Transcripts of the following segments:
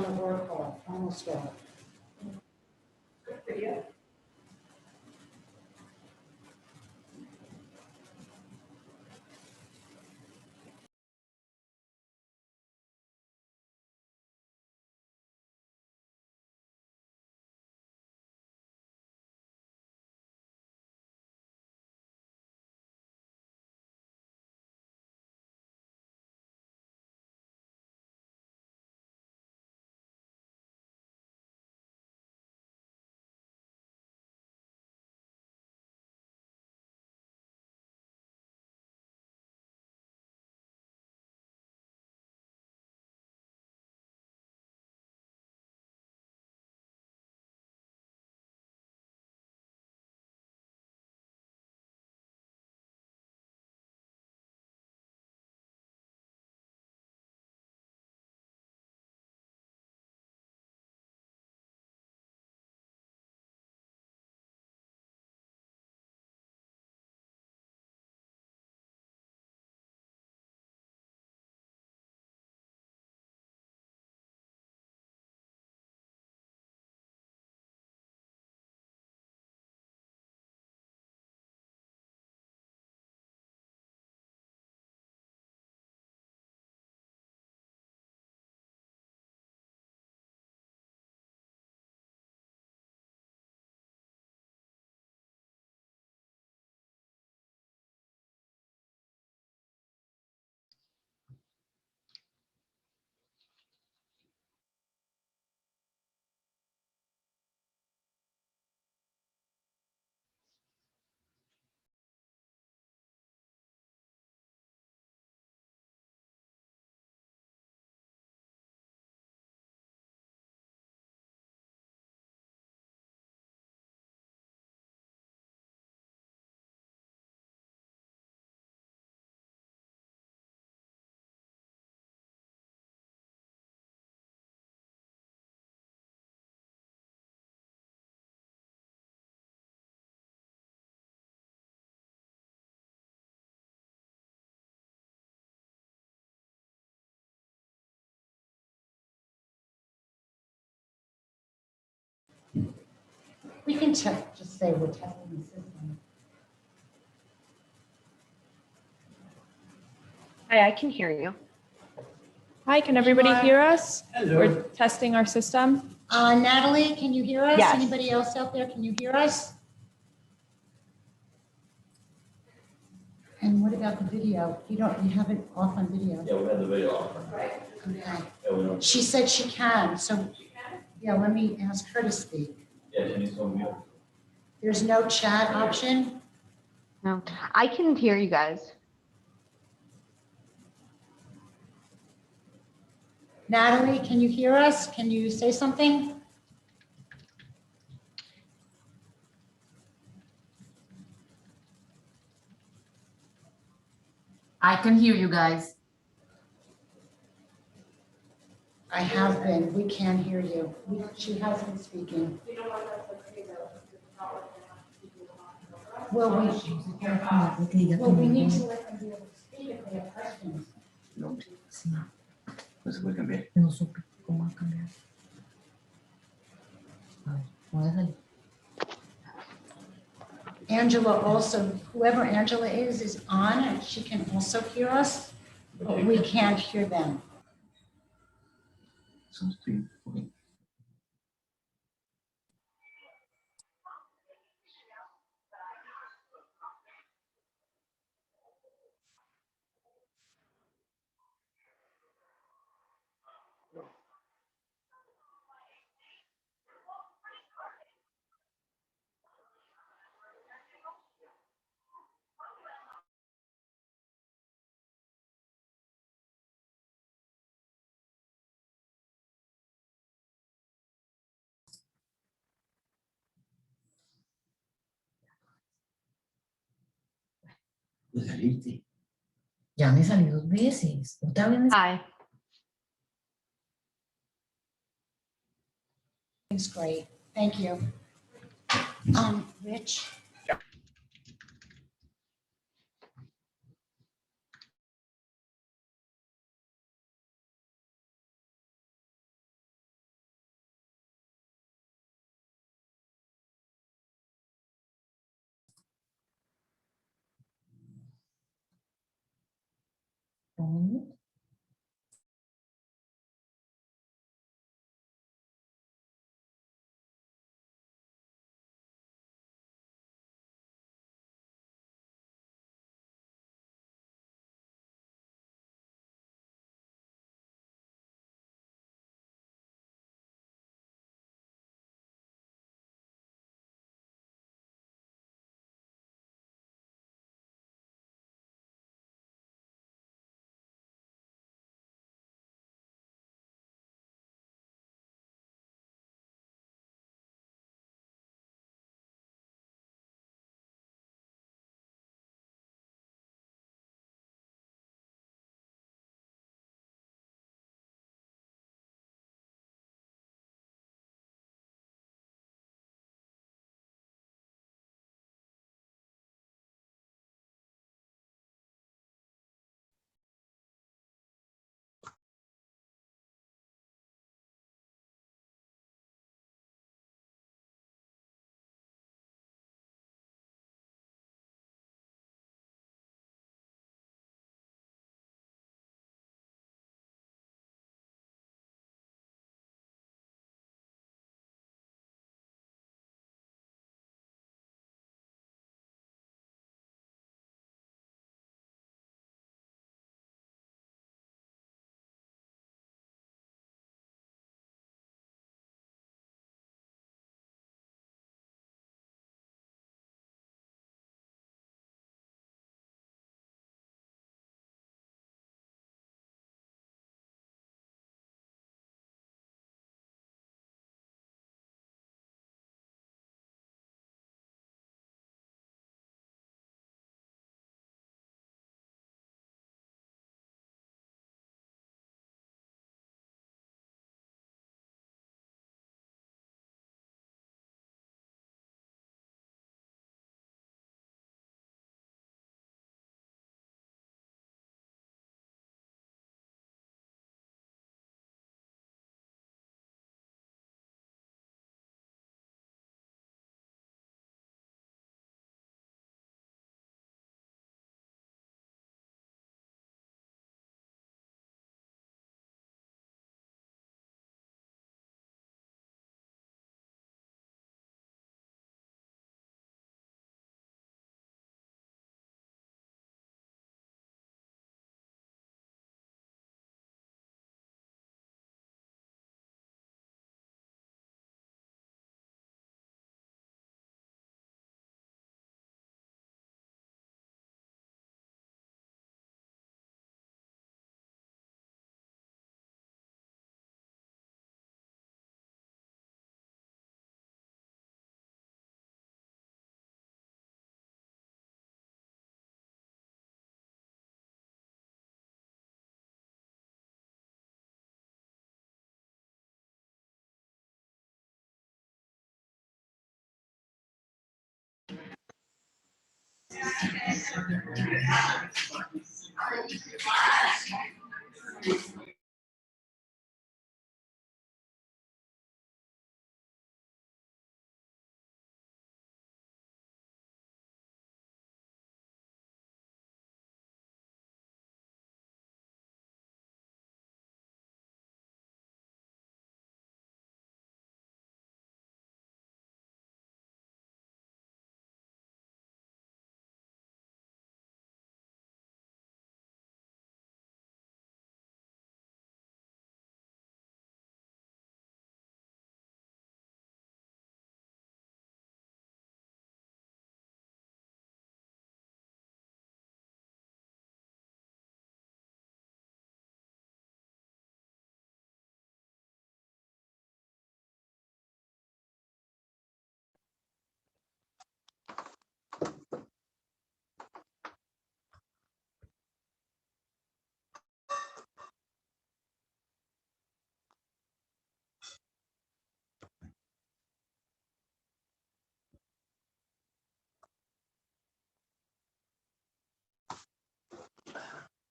the work hall, almost all. Good for you. We can check, just say we're testing the system. Hi, I can hear you. Hi, can everybody Sure. hear us? Hello. We're testing our system. Natalie, can you hear us? Yes. Anybody else out there, can you hear us? And what about the video? You have it off on video. Yeah, we had the video off. Okay. Yeah, we don't. She said she can, so, yeah, let me ask her to speak. Yeah, she needs to mute. There's no chat option? No, I can hear you guys. Natalie, can you hear us? Can you say something? I can hear you guys. I have been, we can't hear you. She has been speaking. You don't want that to say that it's not working out. Well, we need to let them be able to speak if they have questions. Sim, No se puede cambiar. eu não supe como cambiar. Olha ali. Angela also, whoever Angela is on, and she can also hear us, but we can't hear them. Son stream. Okay. Pues saliste. Já me salí 2 veces. Otra vez me Hi. It's great, thank you. Rich?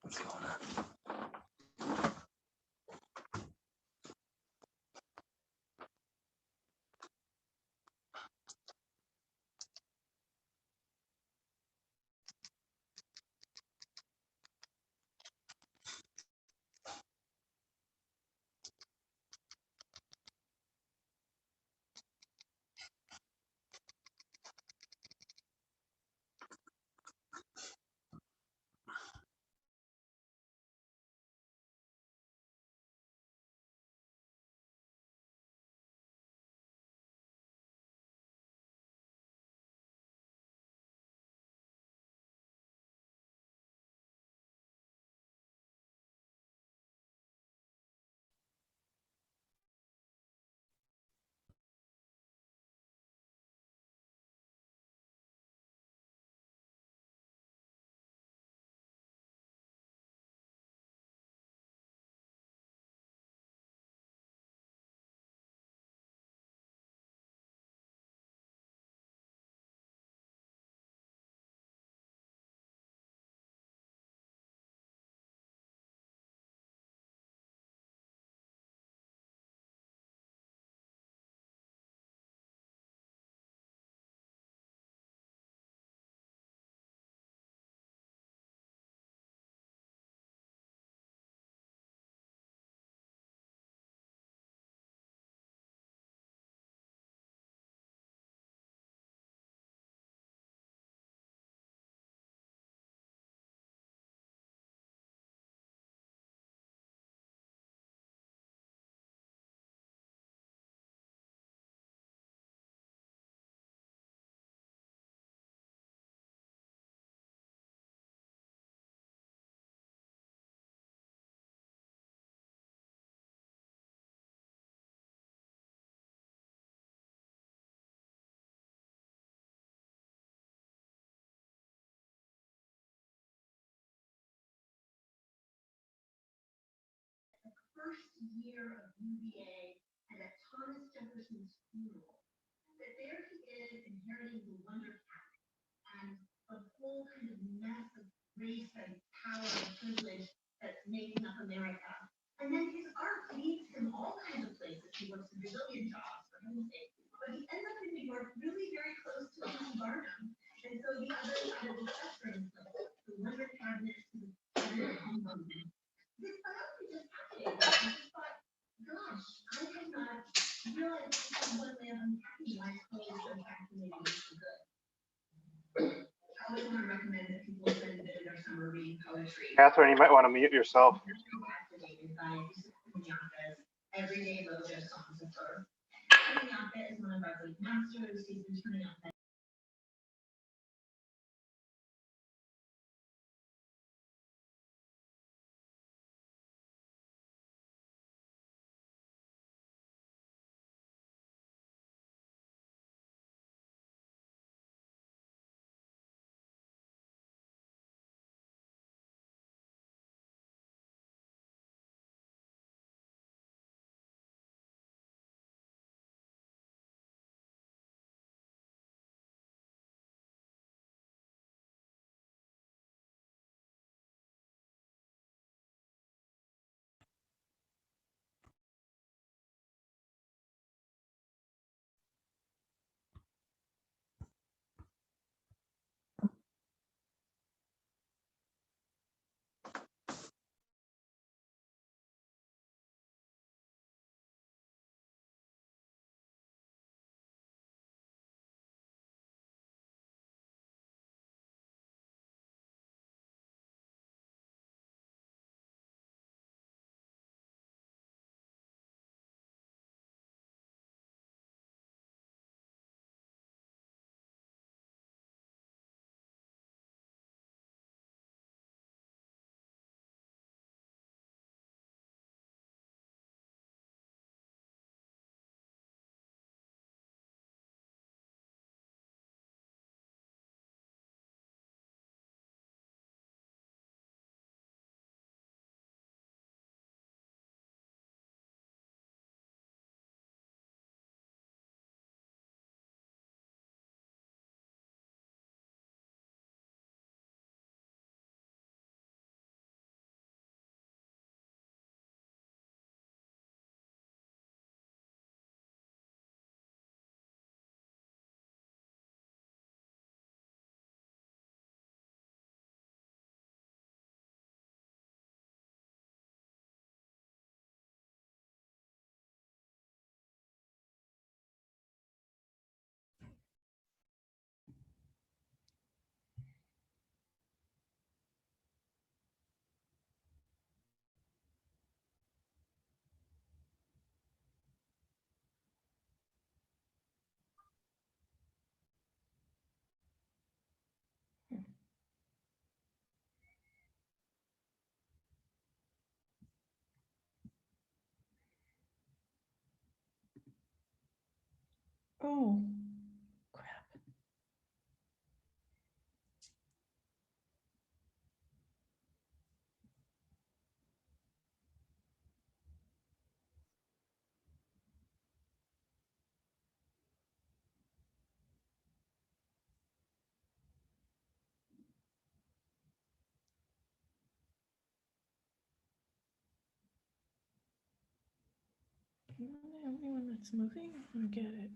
What's going on? First year of UVA and at Thomas Jefferson's funeral, that there he is inheriting the wonder cat and the whole kind of mess of race and power and privilege that's making up America. And then his art leads him all kinds of places. He works in Brazilian jobs, for heaven's sake. But he ends up in New York, really very close to Lee Barnum. And so the other side of the spectrum, like the wonder cabinet to the home movement. This biography just fascinated me. I just thought, gosh, I had not realized what way of unpacking my clothes and fascinating is so good. I always want to recommend that people spend a bit of their summer reading poetry. Catherine, you might want to mute yourself. I'm so fascinated by Yusuf Kunyaka's everyday Roja songs of her. Kunyaka is one of our great masters. He's been turning out Oh, crap. Am I the only one that's moving? I don't get it.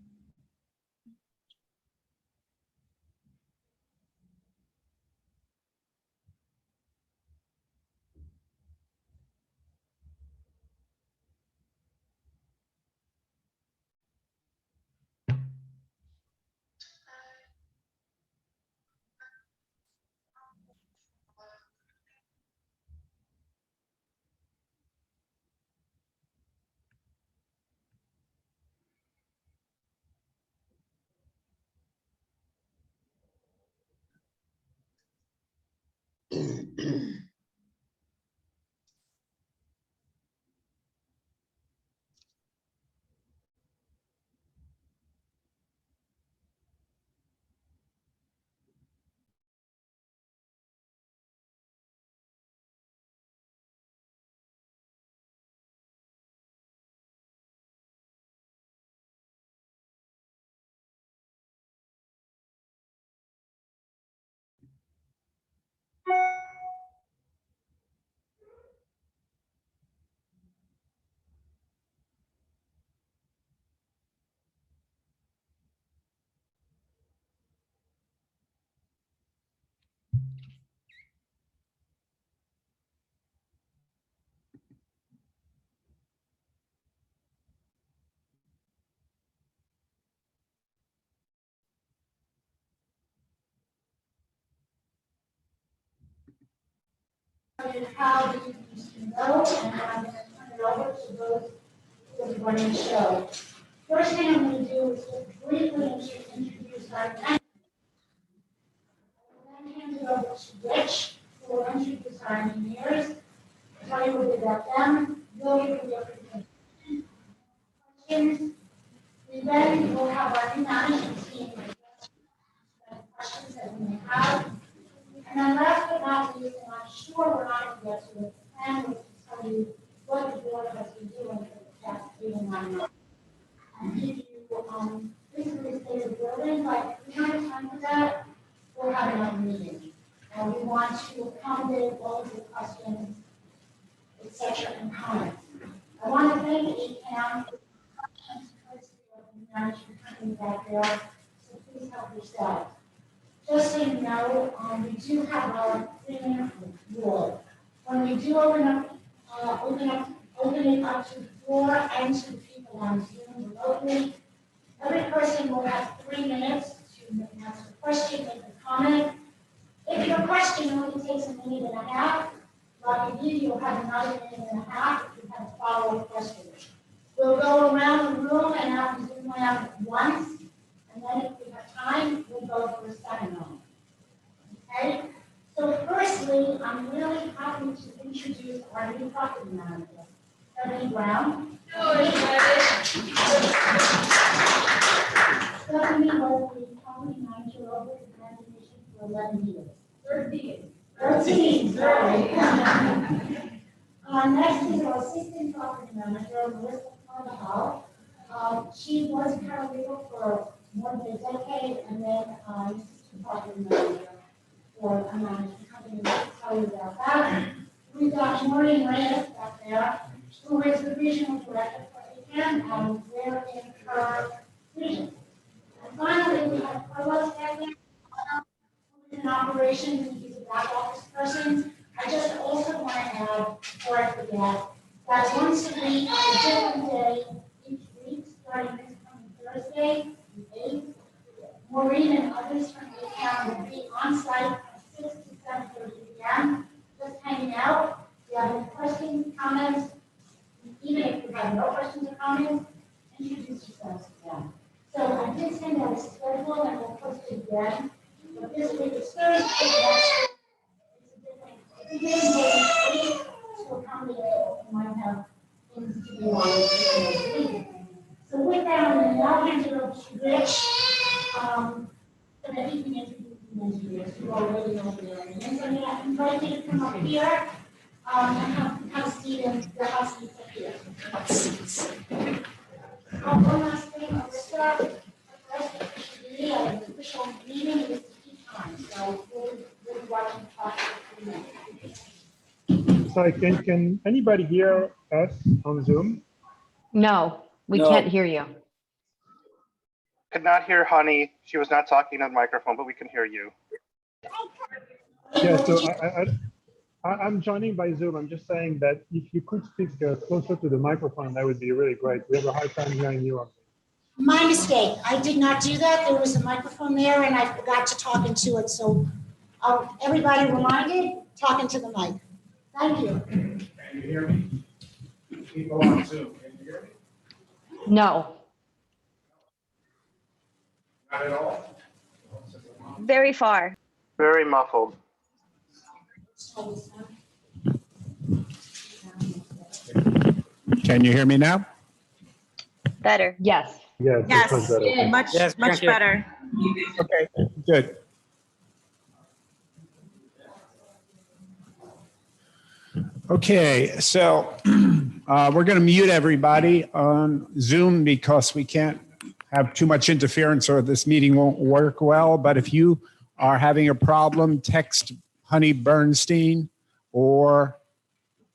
How you can go, and I'm going to turn it over to those who are running the show. First thing I'm going to do is just briefly introduce our guest. I will then hand it over to Rich, who will introduce our engineers, tell you a bit about them, will give you your questions. We then will have our new management team address any questions that we may have. And then last but not least, and I'm sure we're not going to get to it, the plan was to tell you what the board has been doing for the past 8 or 9 months. And give you, basically state of the building, but if we don't have time for that, we'll have another meeting. And we want to accommodate all of the questions, et cetera, and comments. I want to thank ACAM for the questions, courtesy of the management company back there, so please help yourself. Just so you know, we do have our 3-minute rule. When we do open it up to the floor and to the people on Zoom remotely, every person will have 3 minutes to ask a question, make a comment. If your question only takes a minute and a half, like you, you'll have another minute and a half if you have a follow-up question. We'll go around the room and out the Zoom land once, and then if we have time, we'll go for a second round. Okay? So firstly, I'm really happy to introduce our new property manager, Stephanie Brown. Stephanie was the property manager over the Grand Division for 11 years. 13, sorry. Next is our assistant property manager, Melissa Carvajal. She was paralegal for more than a decade, and then assistant property manager for a management company. I'll tell you about that. We've got Maureen Reyes back there, who is the regional director for ACAM, and we're in her region. And finally, we have Carlos back there, who is in operations, and he's a back office person. I just also want to add, before I forget, that once a week, a different day, each week, starting this coming Thursday, the 8th, Maureen and others from ACAM will be on site from 6 to 7:30 p.m. just hanging out. If you have any questions, comments, even if you have no questions or comments, introduce yourselves to them. So I did send out a schedule and we'll post it again. But this week is Thursday, next week it's a different day to accommodate people who might have things to do on this week. So with that, I'm going to now hand it over to Rich, so that he can introduce the engineers who already know there. And then I'm going to invite you to come up here, and have a seat in the house seats up here. One last thing, Alyssa, the official meeting is 2 times, so we'll be watching the clock for 3 minutes. Sorry, can anybody hear us on Zoom? No, we No. can't hear you. Could not hear Honey. She was not talking on microphone, but we can hear you. Yeah, so I'm joining by Zoom. I'm just saying that if you could speak closer to the microphone, that would be really great. We have a hard time hearing you. My mistake. I did not do that. There was a microphone there and I forgot to talk into it. So everybody reminded, talking to the mic. Thank you. Can you hear me? People on Zoom, can you hear me? No. Not at all. Very far. Very muffled. Can you hear me now? Better. Yes. Yes. Yes, much better. much, Yes, much thank you. better. Okay, good. Okay, so we're going to mute everybody on Zoom because we can't have too much interference or this meeting won't work well. But if you are having a problem, text Honey Bernstein or,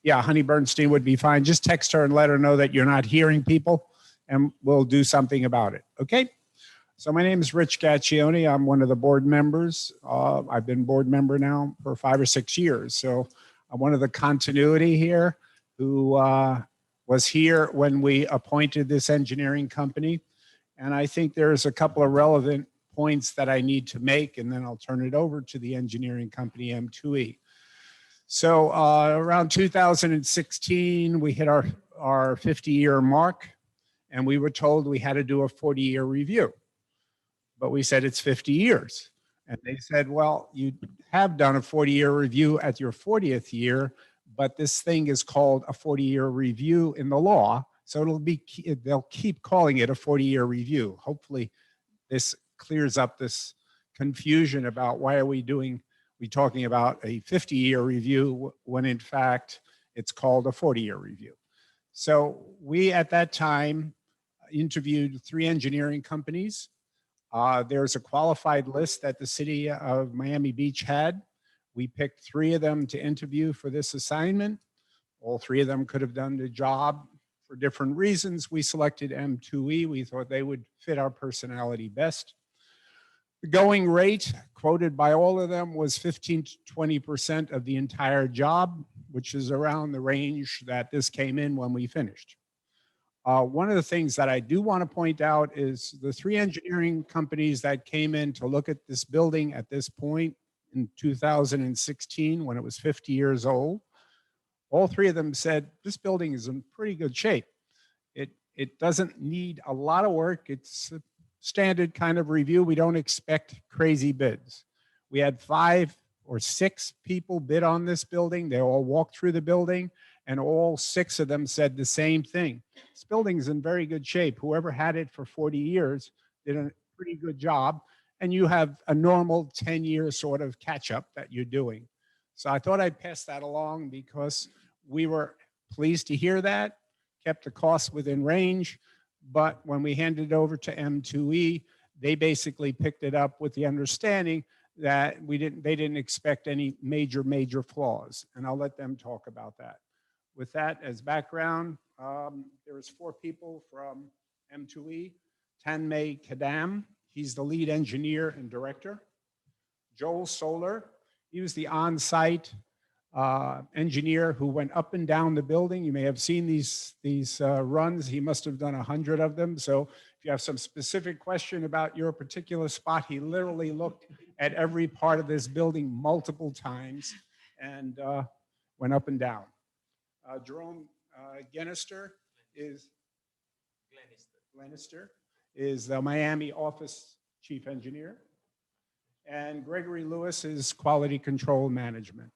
yeah, Honey Bernstein would be fine. Just text her and let her know that you're not hearing people and we'll do something about it. Okay? So my name is Rich Gaccione. I'm one of the board members. I've been board member now for 5 or 6 years. So I'm one of the continuity here who was here when we appointed this engineering company. And I think there's a couple of relevant points that I need to make, and then I'll turn it over to the engineering company M2E. So around 2016, we hit our 50-year mark, and we were told we had to do a 40-year review. But we said it's 50 years. And they said, well, you have done a 40-year review at your 40th year, but this thing is called a 40-year review in the law. So they'll keep calling it a 40-year review. Hopefully this clears up this confusion about why are we talking about a 50-year review when in fact it's called a 40-year review. So we at that time interviewed 3 engineering companies. There's a qualified list that the city of Miami Beach had. We picked 3 of them to interview for this assignment. All 3 of them could have done the job for different reasons. We selected M2E. We thought they would fit our personality best. The going rate quoted by all of them was 15 to 20% of the entire job, which is around the range that this came in when we finished. One of the things that I do want to point out is the 3 engineering companies that came in to look at this building at this point in 2016, when it was 50 years old, all 3 of them said this building is in pretty good shape. It doesn't need a lot of work. It's a standard kind of review. We don't expect crazy bids. We had 5 or 6 people bid on this building. They all walked through the building, and all 6 of them said the same thing. This building is in very good shape. Whoever had it for 40 years did a pretty good job, and you have a normal 10-year sort of catch-up that you're doing. So I thought I'd pass that along because we were pleased to hear that, kept the costs within range, but when we handed it over to M2E, they basically picked it up with the understanding that they didn't expect any major flaws, and I'll let them talk about that. With that as background, there was 4 people from M2E. Tanmay Kadam, he's the lead engineer and director. Joel Solar, he was the on-site engineer who went up and down the building. You may have seen these runs. He must have done 100 of them. So if you have some specific question about your particular spot, he literally looked at every part of this building multiple times and went up and down. Jerome Glenister is the Miami office chief engineer. And Gregory Lewis is quality control management.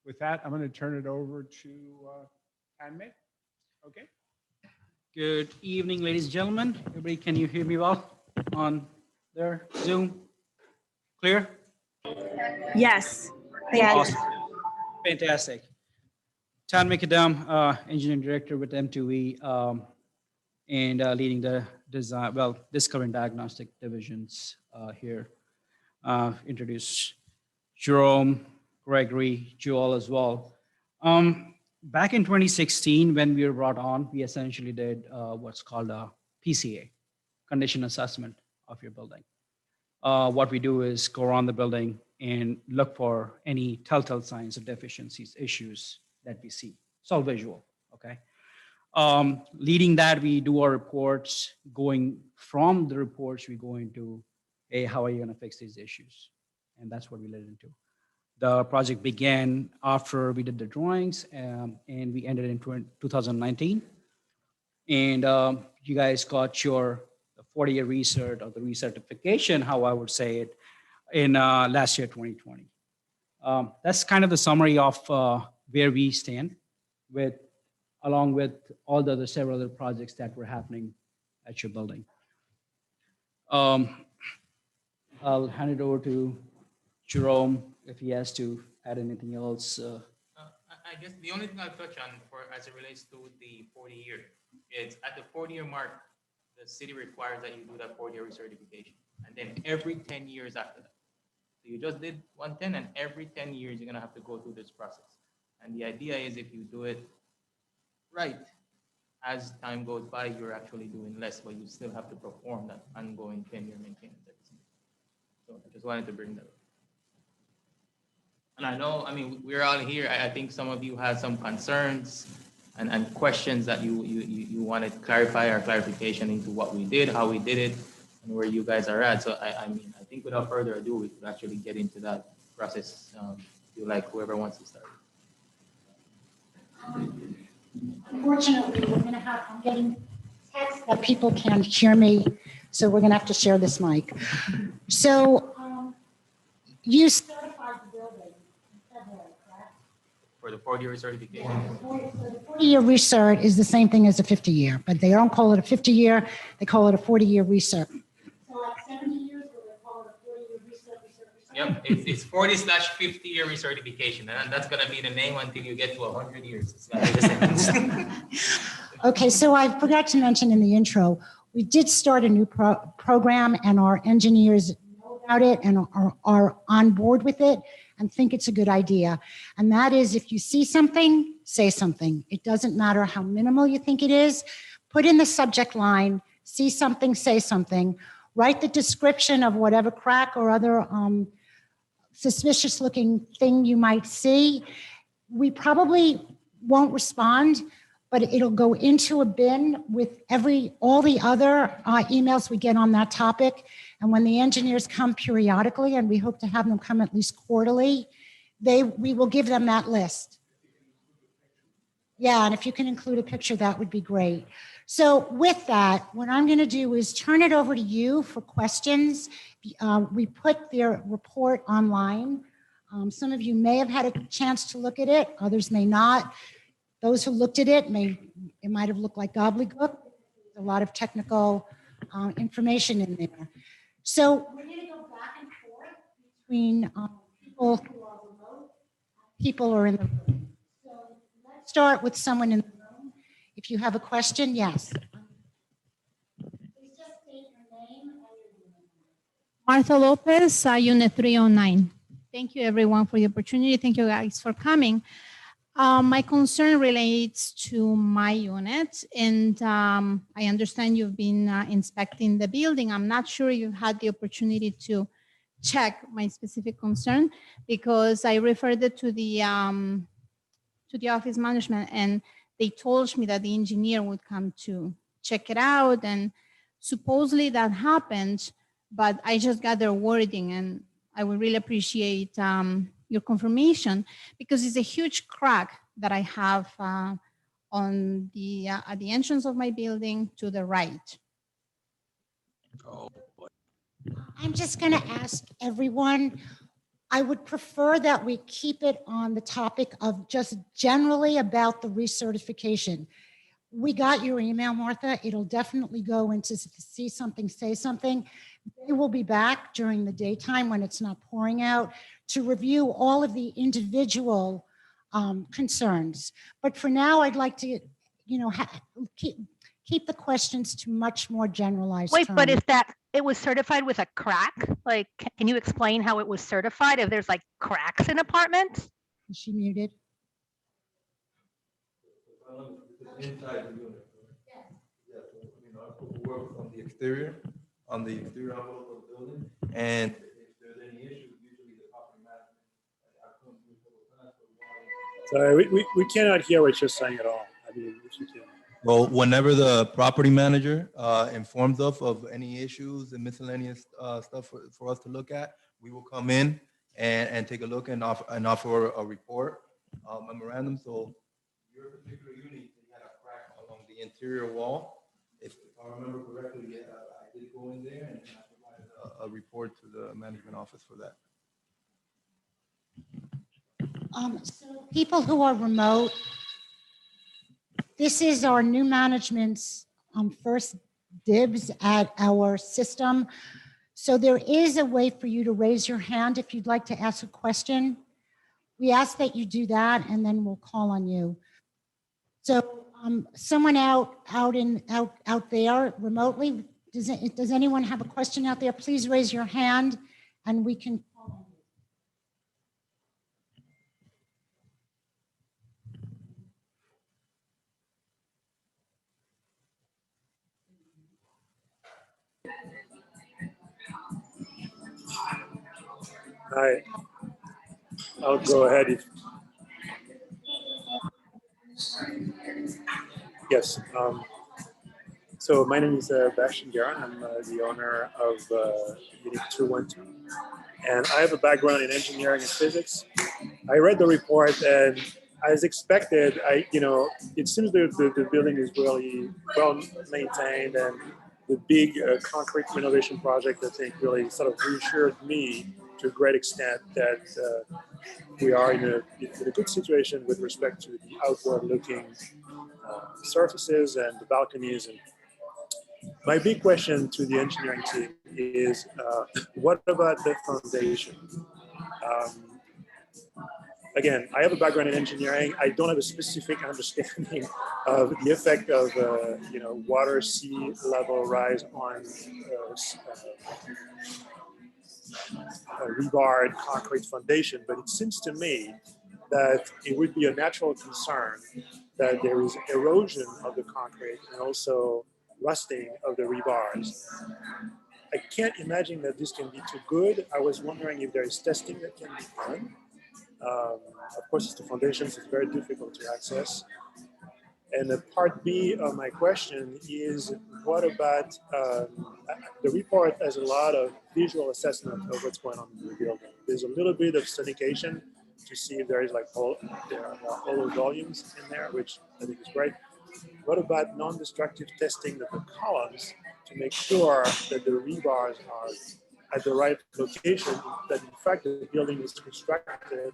With that, I'm going to turn it over to Tanmay. Okay. Good evening, ladies and gentlemen. Everybody, can you hear me well on their Zoom? Clear? Yes. Yes. Awesome. Fantastic. Todd McAdam, Engineering Director with M2E, and leading the design, well, Discovery and Diagnostic divisions here. Introduce Jerome, Gregory, Joel as well. Back in 2016, when we were brought on, we essentially did what's called a PCA, condition assessment of your building. What we do is go around the building and look for any telltale signs of deficiencies, issues that we see. It's all visual, okay? Leading that, we do our reports. Going from the reports, we go into, hey, how are you gonna fix these issues? And that's what we led into. The project began after we did the drawings, and we ended in 2019. And you guys got your 40-year recert or the recertification, how I would say it, in last year, 2020. That's kind of the summary of where we stand along with all the other several other projects that were happening at your building. I'll hand it over to Jerome if he has to add anything else. I guess the only thing I'll touch on as it relates to the 40-year, it's at the 40-year mark, the city requires that you do that 40-year recertification. And then every 10 years after that. So you just did 110, and every 10 years, you're gonna have to go through this process. And the idea is if you do it right, as time goes by, you're actually doing less, but you still have to perform that ongoing 10-year maintenance. So I just wanted to bring that up. And I know, I mean, we're all here. I think some of you had some concerns and questions that you wanted to clarify or clarification into what we did, how we did it, and where you guys are at. So I mean, I think without further ado, we could actually get into that process. If you like, whoever wants to start. Unfortunately, I'm getting text that people can't hear me, so we're gonna have to share this mic. So you certified the building in February, correct? For the 40-year certification. So the 40-year recert is the same thing as a 50-year, but they don't call it a 50-year, they call it a 40-year recert. So like 70 years, will they call it a 40-year recert? Yep, it's 40/50-year recertification, and that's gonna be the name until you get to 100 years. It's gonna be the same. Okay, so I forgot to mention in the intro, we did start a new program, and our engineers know about it and are on board with it and think it's a good idea. And that is, if you see something, say something. It doesn't matter how minimal you think it is. Put in the subject line, see something, say something. Write the description of whatever crack or other suspicious looking thing you might see. We probably won't respond, but it'll go into a bin with all the other emails we get on that topic. And when the engineers come periodically, and we hope to have them come at least quarterly, we will give them that list. Yeah, and if you can include a picture, that would be great. So with that, what I'm going to do is turn it over to you for questions. We put their report online. Some of you may have had a chance to look at it, others may not. Those who looked at it, it might have looked like gobbledygook. A lot of technical information in there. So we're going to go back and forth between people who are remote, people who are in the room. So let's start with someone in the room. If you have a question, yes. Please just state your name and your unit. Martha Lopez, Unit 309. Thank you, everyone, for the opportunity. Thank you, guys, for coming. My concern relates to my unit, and I understand you've been inspecting the building. I'm not sure you've had the opportunity to check my specific concern, because I referred it to the office management, and they told me that the engineer would come to check it out, and supposedly that happened, but I just got their wording, and I would really appreciate your confirmation, because it's a huge crack that I have on the at the entrance of my building to the right. Oh, boy. I'm just going to ask everyone, I would prefer that we keep it on the topic of just generally about the recertification. We got your email, Martha. It'll definitely go into see something, say something. They will be back during the daytime when it's not pouring out to review all of the individual concerns. But for now, I'd like to, you know, keep the questions to much more generalized Wait, but terms. is that, it was certified with a crack? Like, can you explain how it was certified if there's like cracks in apartments? Is she muted? Inside the unit. Yeah, so, you know, I put work on the exterior envelope of the building, and if there's any issues, usually the property management, I come through a couple times, Sorry, we cannot hear what you're saying at all. I mean, if you can. well, whenever the property manager informs us of any issues and miscellaneous stuff for us to look at, we will come in and take a look and offer a report, memorandum. So your particular unit, you had a crack along the interior wall. If I remember correctly, yeah, I did go in there and I provided a report to the management office for that. So people who are remote, this is our new management's first dibs at our system. So there is a way for you to raise your hand if you'd like to ask a question. We ask that you do that, and then we'll call on you. So someone out there remotely, does anyone have a question out there? Please raise your hand, and we can call on you. I'll go ahead. Yes. So my name is Bashan Garan. I'm the owner of Unit 212. And I have a background in engineering and physics. I read the report, and as expected, it seems the building is really well maintained, and the big concrete renovation project, I think, really sort of reassured me to a great extent that we are in a good situation with respect to the outward looking surfaces and the balconies. And my big question to the engineering team is, what about the foundation? Again, I have a background in engineering. I don't have a specific understanding of the effect of water, sea level rise on rebarred concrete foundation, but it seems to me that it would be a natural concern that there is erosion of the concrete and also rusting of the rebars. I can't imagine that this can be too good. I was wondering if there is testing that can be done. Of course, it's the foundations, it's very difficult to access. And the part B of my question is, what about, the report has a lot of visual assessment of what's going on in the building. There's a little bit of sonication to see if there is like hollow volumes in there, which I think is great. What about non-destructive testing of the columns to make sure that the rebars are at the right location, that in fact the building is constructed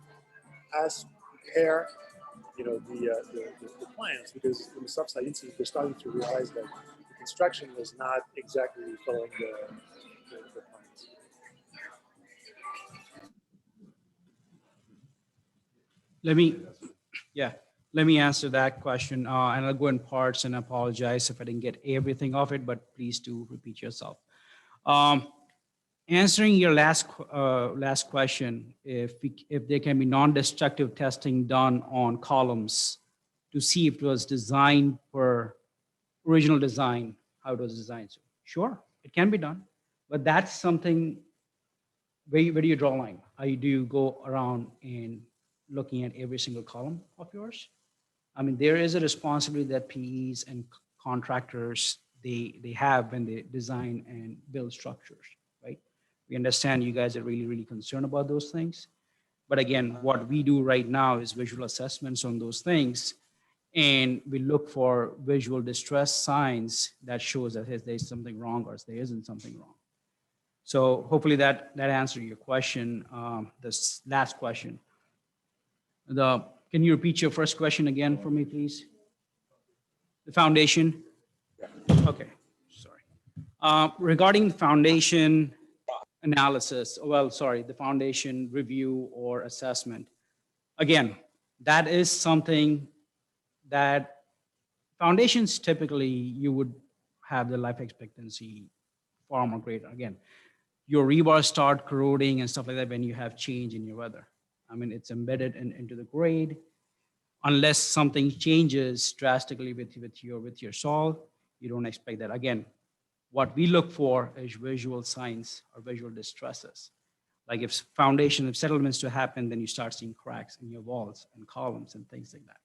as per the plans, because in the subside instance, they're starting to realize that the construction was not exactly following the plans. Let me answer that question, and I'll go in parts, and apologize if I didn't get everything of it, but please do repeat yourself. Answering your last question, if there can be non-destructive testing done on columns to see if it was designed per original design, how it was designed. So sure, it can be done, but that's something, where do you draw a line? How do you go around and looking at every single column of yours? I mean, there is a responsibility that PEs and contractors, they have when they design and build structures, right? We understand you guys are really, really concerned about those things. But again, what we do right now is visual assessments on those things. And we look for visual distress signs that shows that there's something wrong or there isn't something wrong. So hopefully that answered your question, this last question. Can you repeat your first question again for me, please? The foundation? Okay, sorry. Regarding foundation analysis, well, sorry, the foundation review or assessment. Again, that is something that foundations typically you would have the life expectancy far more greater. Again, your rebars start corroding and stuff like that when you have change in your weather. I mean, it's embedded into the grade. Unless something changes drastically with your soil, you don't expect that. Again, what we look for is visual signs or visual distresses. Like if settlements to happen, then you start seeing cracks in your walls and columns and things like that.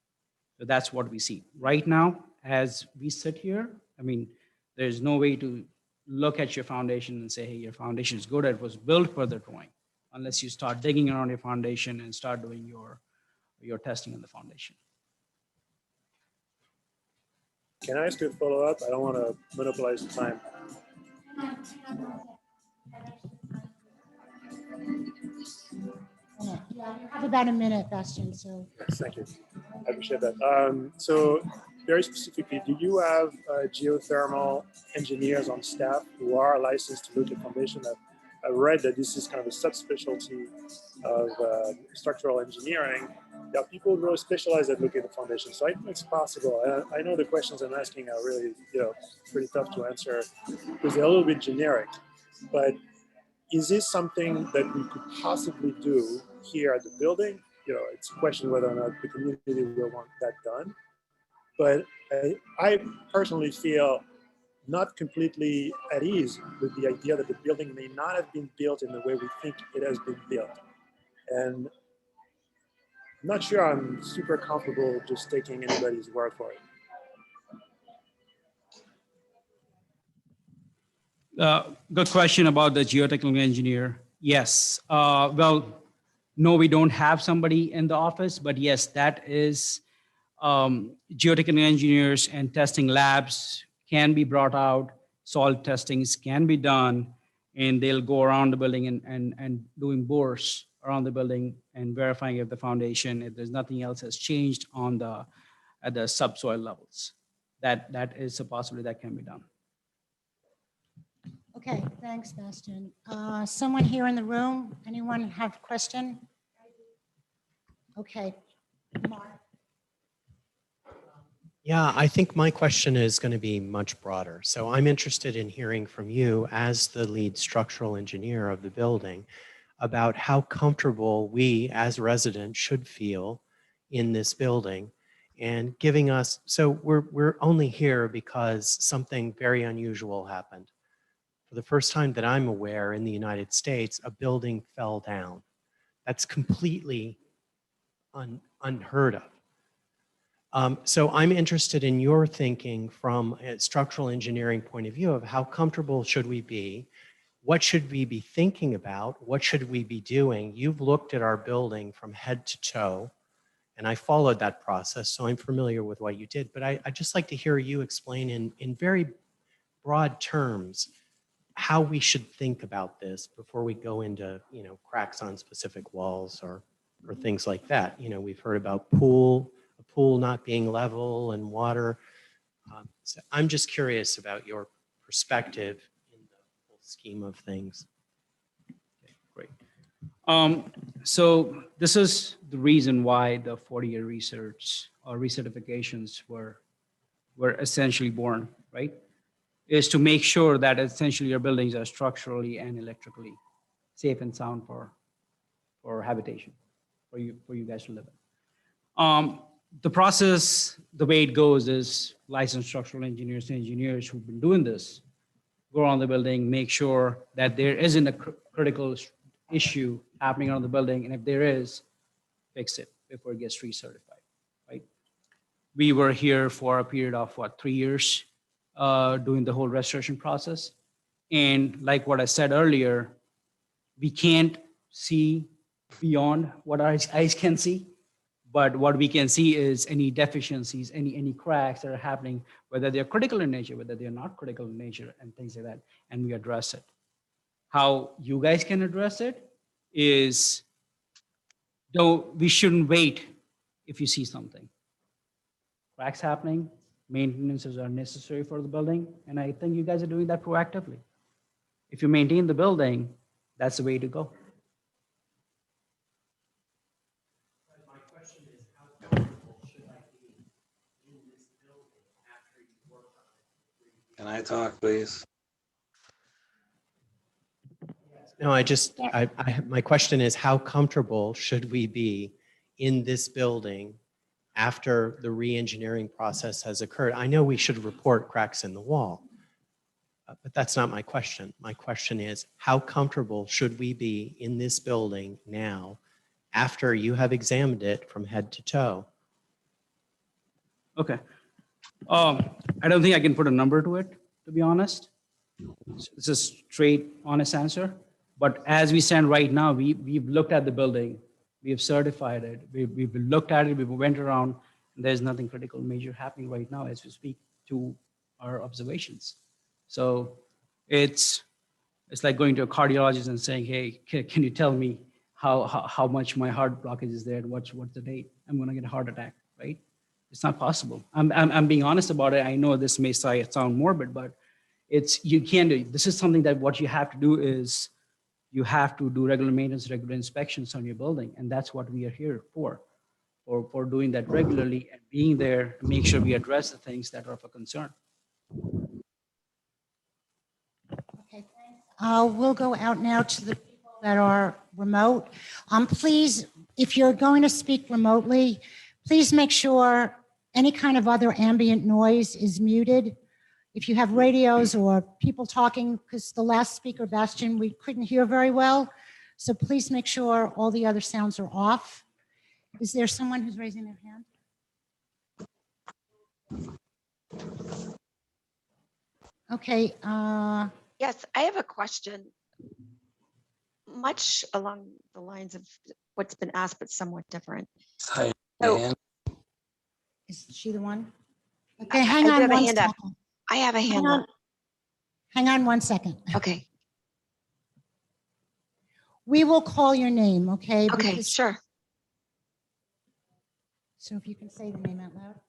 So that's what we see. Right now, as we sit here, I mean, there's no way to look at your foundation and say, hey, your foundation is good, it was built for the drawing, unless you start digging around your foundation and start doing your testing on the foundation. Can I ask you a follow-up? I don't want to monopolize the time. Yeah, you have about a minute, Bastian, so. Yes, thank you. I appreciate that. So very specifically, do you have geothermal engineers on staff who are licensed to look at foundation? I've read that this is kind of a subspecialty of structural engineering. There are people who really specialize at looking at the foundation. So I think it's possible. I know the questions I'm asking are really, pretty tough to answer because they're a little bit generic. But is this something that we could possibly do here at the building? It's a question whether or not the community will want that done. But I personally feel not completely at ease with the idea that the building may not have been built in the way we think it has been built. And I'm not sure I'm super comfortable just taking anybody's word for it. Good question about the geotechnical engineer. Yes. Well, no, we don't have somebody in the office, but yes, that is geotechnical engineers and testing labs can be brought out. Soil testings can be done, and they'll go around the building and doing bores around the building and verifying if the foundation, if there's nothing else has changed at the subsoil levels. That is a possibility that can be done. Okay, thanks, Bastian. Someone here in the room, anyone have a question? Okay. Mark. Yeah, I think my question is going to be much broader. So I'm interested in hearing from you as the lead structural engineer of the building about how comfortable we as residents should feel in this building and giving us, so we're only here because something very unusual happened. For the first time that I'm aware in the United States, a building fell down. That's completely unheard of. So I'm interested in your thinking from a structural engineering point of view of how comfortable should we be? What should we be thinking about? What should we be doing? You've looked at our building from head to toe, and I followed that process, so I'm familiar with what you did. But I'd just like to hear you explain in very broad terms how we should think about this before we go into, cracks on specific walls or things like that. We've heard about a pool not being level and water. So I'm just curious about your perspective in the whole scheme of things. Okay, great. So this is the reason why the 40-year research or recertifications were essentially born, right? Is to make sure that essentially your buildings are structurally and electrically safe and sound for habitation, for you guys to live in. The process, the way it goes is licensed structural engineers and engineers who've been doing this go around the building, make sure that there isn't a critical issue happening on the building, and if there is, fix it before it gets recertified, right? We were here for a period of 3 years doing the whole restoration process. And like what I said earlier, we can't see beyond what our eyes can see, but what we can see is any deficiencies, any cracks that are happening, whether they're critical in nature, whether they're not critical in nature, and things like that, and we address it. How you guys can address it is, though we shouldn't wait if you see something. Cracks happening, maintenances are necessary for the building. And I think you guys are doing that proactively. If you maintain the building, that's the way to go. My question is, how comfortable should I be in this building after you work on it? Can I talk, please? No, my question is, how comfortable should we be in this building after the re-engineering process has occurred? I know we should report cracks in the wall, but that's not my question. My question is, how comfortable should we be in this building now after you have examined it from head to toe? Okay. I don't think I can put a number to it, to be honest. It's a straight, honest answer. But as we stand right now, we've looked at the building, we have certified it, we've looked at it, we went around, and there's nothing critical major happening right now as we speak to our observations. So it's like going to a cardiologist and saying, hey, can you tell me how much my heart blockage is there and what's the date? I'm gonna get a heart attack, right? It's not possible. I'm being honest about it. I know this may sound morbid, but you can't do. This is something that what you have to do is you have to do regular maintenance, regular inspections on your building. And that's what we are here for doing that regularly and being there to make sure we address the things that are of a concern. Okay, thanks. We'll go out now to the people that are remote. Please, if you're going to speak remotely, please make sure any kind of other ambient noise is muted. If you have radios or people talking, because the last speaker, Bastian, we couldn't hear very well. So please make sure all the other sounds are off. Is there someone who's raising their hand? Okay. Yes, I have a question. Much along the lines of what's been asked, but somewhat different. Hi, So- Dan. Is she the one? Okay, hang on I do have a one hand up. second. I have a hand up. Hang on 1 second. Okay. We will call your name, okay? Okay, Because- sure. So if you can say the name out loud.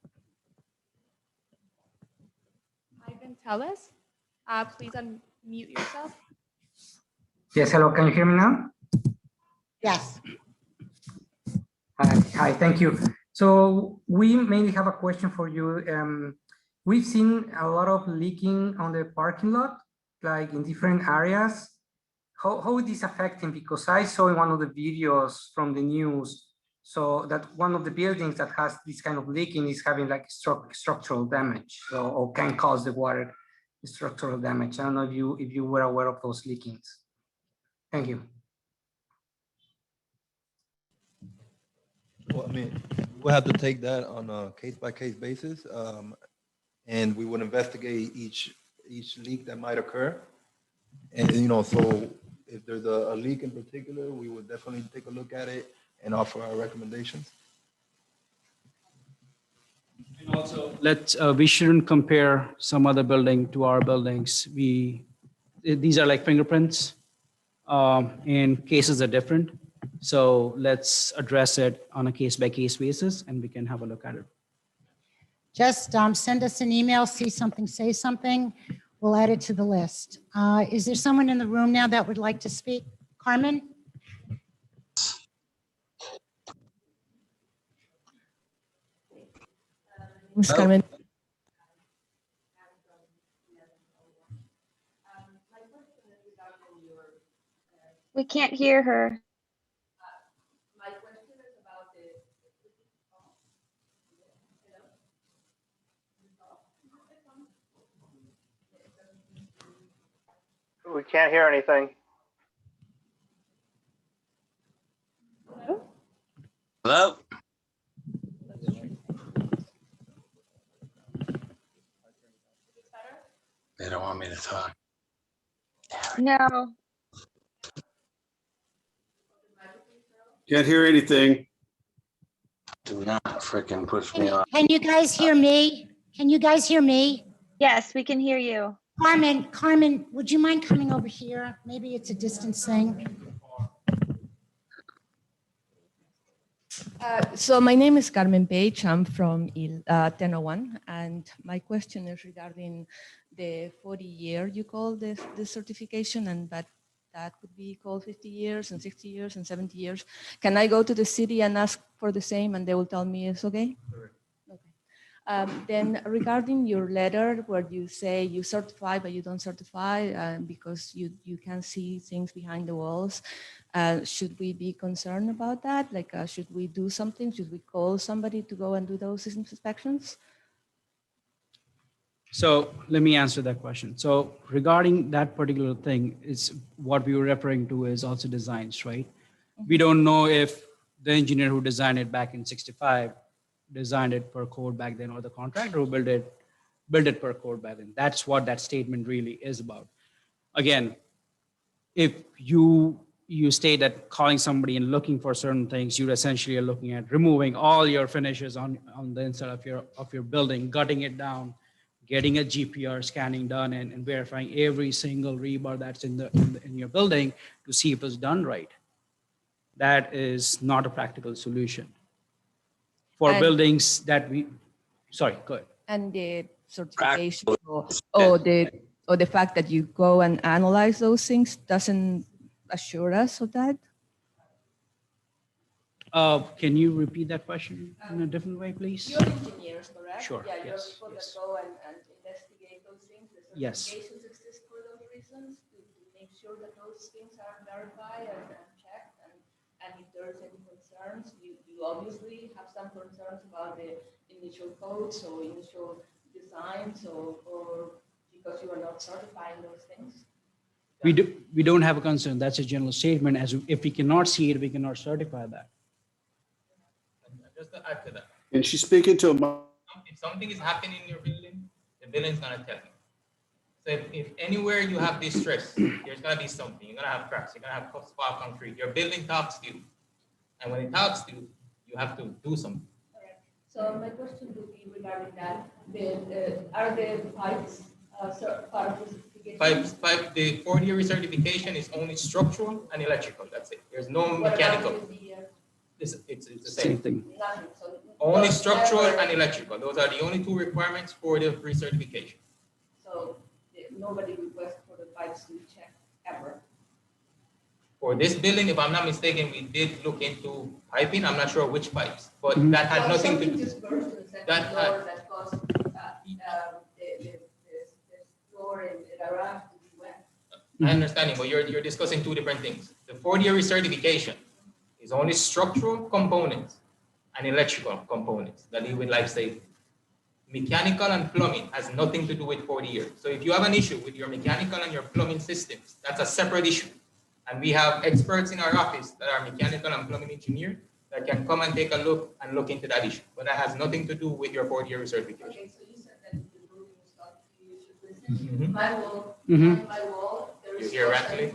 Ivan Tellis, please unmute yourself. Yes, hello, can you hear me now? Yes. Hi, thank you. So we mainly have a question for you. We've seen a lot of leaking on the parking lot, like in different areas. How is this affecting? Because I saw in one of the videos from the news, so that one of the buildings that has this kind of leaking is having like structural damage, or can cause the water structural damage. I don't know if you were aware of those leakings. Thank you. Well, I mean, we'll have to take that on a case-by-case basis, and we would investigate each leak that might occur. And, so if there's a leak in particular, we would definitely take a look at it and offer our recommendations. And also, we shouldn't compare some other building to our buildings. These are like fingerprints, and cases are different. So let's address it on a case-by-case basis, and we can have a look at it. Just send us an email, see something, say something. We'll add it to the list. Is there someone in the room now that would like to speak? Carmen? Ms. Carmen. We can't hear her. We can't hear anything. Hello? They don't want me to talk. No. Can't hear anything. Do not freaking push me off. Can you guys hear me? Can you guys hear me? Yes, we can hear you. Carmen, would you mind coming over here? Maybe it's a distance thing. So my name is Carmen Page. I'm from 1001, and my question is regarding the 40-year you call this certification, and that would be called 50 years and 60 years and 70 years. Can I go to the city and ask for the same, and they will tell me it's okay? Correct. Then regarding your letter where you say you certify but you don't certify because you can see things behind the walls, should we be concerned about that? Like, should we do something? Should we call somebody to go and do those inspections? So let me answer that question. So regarding that particular thing, it's what we were referring to is also designs, right? We don't know if the engineer who designed it back in 65 designed it per code back then, or the contractor who built it per code back then. That's what that statement really is about. Again, if you state that calling somebody and looking for certain things, you essentially are looking at removing all your finishes on the inside of your building, gutting it down, getting a GPR scanning done, and verifying every single rebar that's in your building to see if it's done right. That is not a practical solution. For buildings that sorry, go ahead. And the certification or the fact that you go and analyze those things doesn't assure us of that? Can you repeat that question in a different way, please? You're engineers, correct? Sure. Yeah, you're Yes. people that go and investigate those things. The Yes. certifications exist for those reasons to make sure that those things are verified and checked. And if there's any concerns, you obviously have some concerns about the initial codes or initial designs or because you are not certifying those things. We don't have a concern. That's a general statement. As if we cannot see it, we cannot certify that. Just to add to that, And she's speaking to him. if something is happening in your building, the building's gonna tell you. So if anywhere you have distress, there's gonna be something. You're gonna have cracks. You're gonna have spot concrete. Your building talks to you, and when it talks to you, you have to do something. So my question would be regarding that. Are the pipes part of the certification? The 40-year recertification is only structural and electrical. That's it. There's no mechanical. It's the same thing. Nothing. So Only structural and electrical. Those are the only two requirements for the recertification. So nobody requests for the pipes to check ever. For this building, if I'm not mistaken, we did look into piping. I'm not sure which pipes, but that had nothing to do. Just burst to the second floor that caused the floor in the garage to be wet. I understand, but you're discussing two different things. The 40-year recertification is only structural components and electrical components that deal with life safety. Mechanical and plumbing has nothing to do with 40 years. So if you have an issue with your mechanical and your plumbing systems, that's a separate issue. And we have experts in our office that are mechanical and plumbing engineers that can come and take a look and look into that issue. But that has nothing to do with your 40-year recertification. Okay, so you said that the room is not you should listen. My wall, my wall, there is Is here rattling?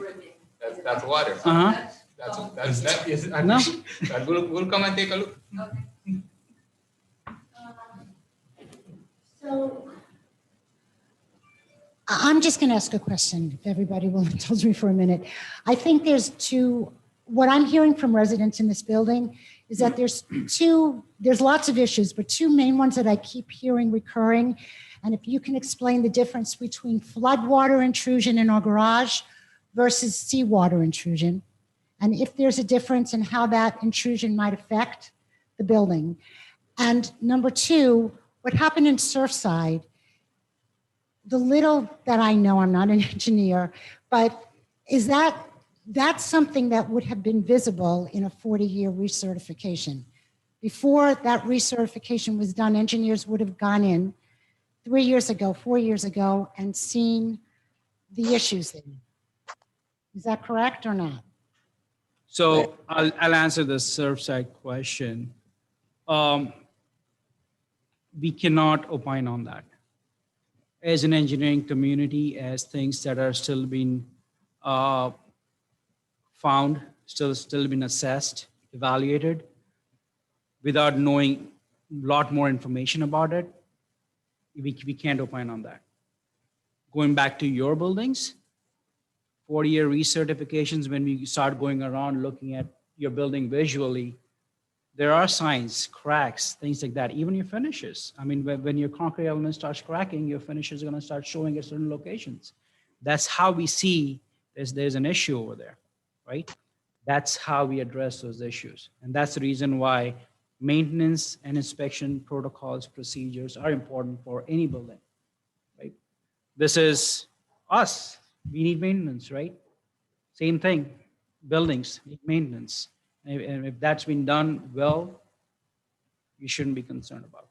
That's water. That is No. that we'll come and take a look. Okay. So I'm just going to ask a question, if everybody will indulge me for a minute. I think what I'm hearing from residents in this building is that there's lots of issues, but two main ones that I keep hearing recurring. And if you can explain the difference between floodwater intrusion in our garage versus seawater intrusion, and if there's a difference in how that intrusion might affect the building. And number two, what happened in Surfside, the little that I know, I'm not an engineer, but is that's something that would have been visible in a 40-year recertification. Before that recertification was done, engineers would have gone in 3 years ago, 4 years ago, and seen the issues there. Is that correct or not? So I'll answer the Surfside question. We cannot opine on that. As an engineering community, as things that are still being found, still been assessed, evaluated, without knowing a lot more information about it, we can't opine on that. Going back to your buildings, 40-year recertifications, when we start going around looking at your building visually, there are signs, cracks, things like that, even your finishes. I mean, when your concrete element starts cracking, your finishes are going to start showing at certain locations. That's how we see there's an issue over there, right? That's how we address those issues. And that's the reason why maintenance and inspection protocols, procedures are important for any building, right? This is us. We need maintenance, right? Same thing, buildings need maintenance. And if that's been done well, you shouldn't be concerned about.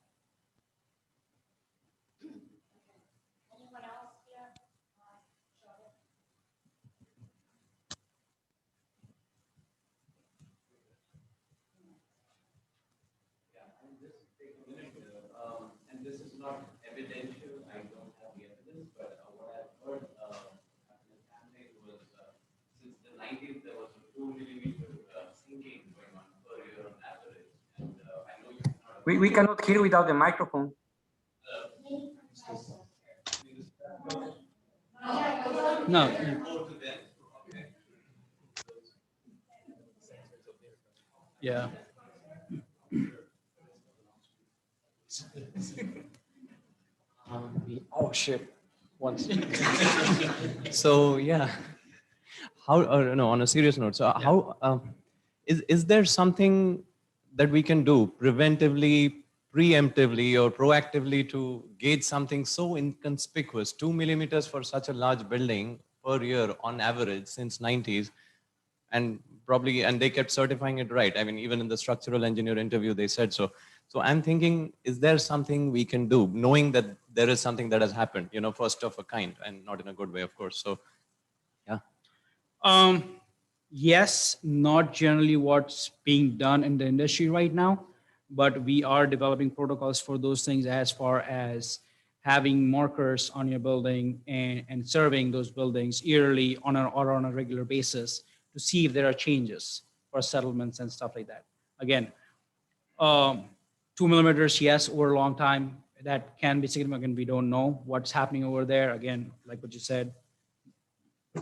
And this is not evidential, I don't have the evidence, but what I've heard after the campaign was since the 90s, there was a 2 millimeter sinking going on per year on average. And I know you're not. We cannot hear without the microphone. No. Yeah. Oh shit. Once. So yeah. How? No. On a serious note. So how? Is there something that we can do preventively, preemptively, or proactively to gauge something so inconspicuous? 2 millimeters for such a large building per year on average since 90s, and probably, and they kept certifying it right. I mean, even in the structural engineer interview, they said so. So I'm thinking, is there something we can do, knowing that there is something that has happened, you know, first of a kind, and not in a good way, of course. So, yeah. Yes, not generally what's being done in the industry right now, but we are developing protocols for those things as far as having markers on your building and surveying those buildings yearly on a regular basis to see if there are changes for settlements and stuff like that. Again, 2 millimeters, yes, over a long time, that can be significant. We don't know what's happening over there. Again, like what you said,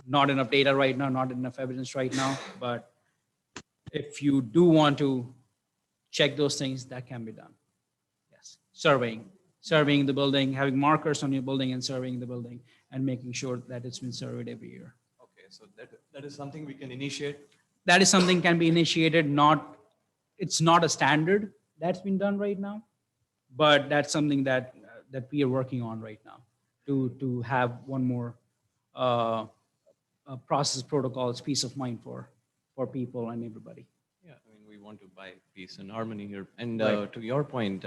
not enough data right now, not enough evidence right now, but if you do want to check those things, that can be done. Yes, surveying the building, having markers on your building and surveying the building and making sure that it's been surveyed every year. Okay, so that is something we can initiate. That is something can be initiated. It's not a standard that's been done right now, but that's something that we are working on right now to have one more process protocols, peace of mind for people and everybody. Yeah, I mean, we want to buy peace and harmony here. And Right. to your point,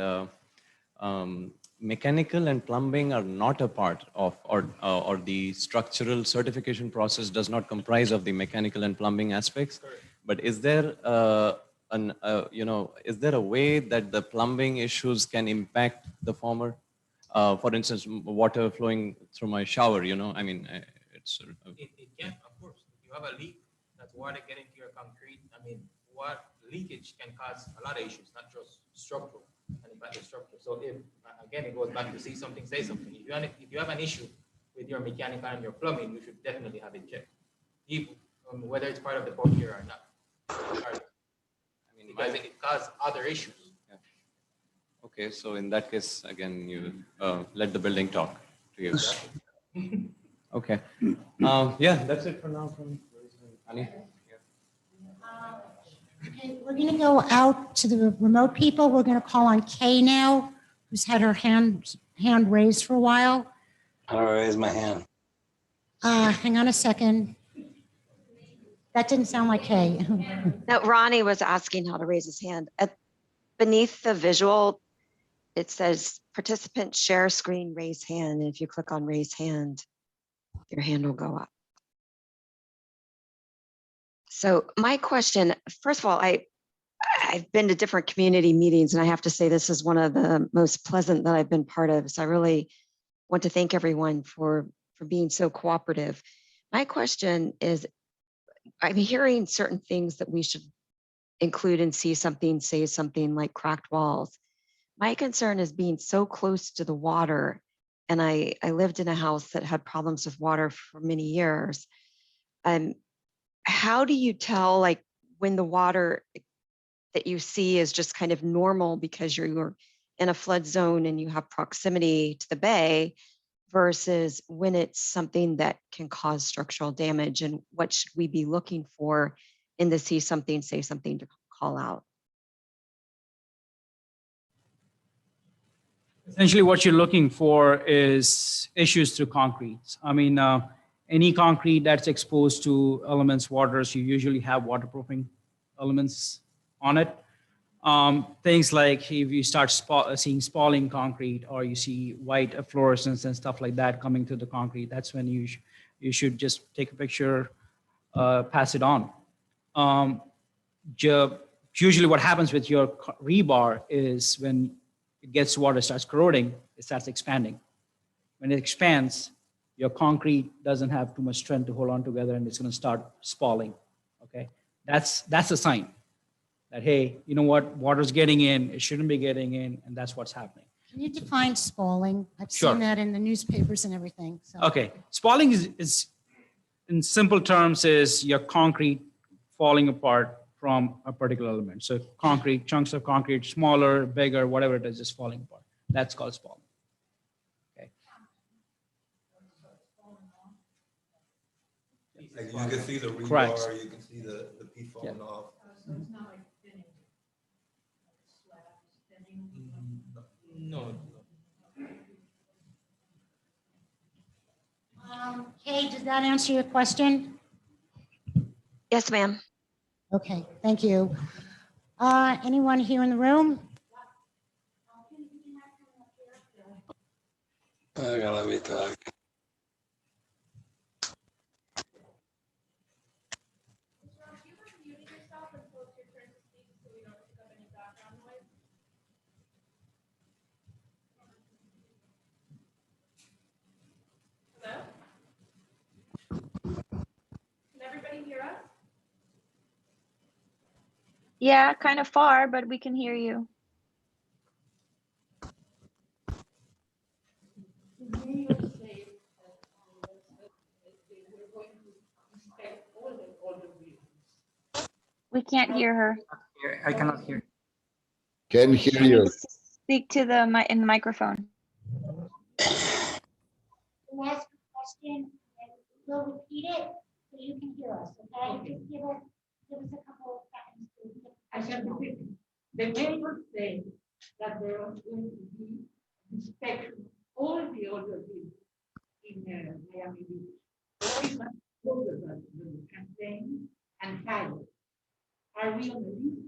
mechanical and plumbing are not a part of, or the structural certification process does not comprise of the mechanical and plumbing aspects. Correct. But is there is there a way that the plumbing issues can impact the former? For instance, water flowing through my shower, you know, I mean, it's. It can, of course. If you have a leak, that's water getting to your concrete. I mean, what leakage can cause a lot of issues, not just structural, and impact the structure. So if, again, it goes back to see something, say something. If you have an issue with your mechanical and your plumbing, you should definitely have it checked, whether it's part of the report here or not. I mean, because it causes other issues. Yeah. Okay, so in that case, again, you let the building talk to you. Okay. Yeah, that's it for now from Annie. Okay, we're going to go out to the remote people. We're going to call on Kay now, who's had her hand raised for a while. How do I raise my hand? Hang on a second. That didn't sound like Kay. No, Ronnie was asking how to raise his hand. Beneath the visual, it says participant share screen, raise hand. And if you click on raise hand, your hand will go up. So my question, first of all, I've been to different community meetings, and I have to say this is one of the most pleasant that I've been part of. So I really want to thank everyone for being so cooperative. My question is, I'm hearing certain things that we should include and say something like cracked walls. My concern is being so close to the water, and I lived in a house that had problems with water for many years. How do you tell, like, when the water that you see as just kind of normal because you're in a flood zone and you have proximity to the bay versus when it's something that can cause structural damage, and what should we be looking for in the see something, say something to call out? Essentially, what you're looking for is issues through concrete. I mean, any concrete that's exposed to elements, waters, you usually have waterproofing elements on it. Things like if you start seeing spalling concrete, or you see white fluorescence and stuff like that coming through the concrete, that's when you should just take a picture, pass it on. Usually what happens with your rebar is when it gets water, starts corroding, it starts expanding. When it expands, your concrete doesn't have too much strength to hold on together, and it's going to start spalling. Okay, that's a sign that, hey, you know what, water's getting in, it shouldn't be getting in, and that's what's happening. Can you define spalling? I've Sure. seen that in the newspapers and everything. So. Okay, spalling is in simple terms is your concrete falling apart from a particular element. So concrete, chunks of concrete, smaller, bigger, whatever it is, just falling apart. That's called spalling. Okay. Like you can see the rebar, Correct. you can see the piece falling off. No. Kay, does that answer your question? Yes, ma'am. Okay, thank you. Anyone here in the room? Let me talk. Everybody hear us? Yeah, kind of far, but we can hear you. We can't hear her. I cannot hear. Can hear you. Speak to the in the microphone. We'll ask a question and we'll repeat it so you can hear us, okay? Just give us a couple of seconds to get the question out. The mayor said that there was going to be inspection, all the other buildings in Miami Beach. All is not older than the campaign and Cairo. Are we on the list?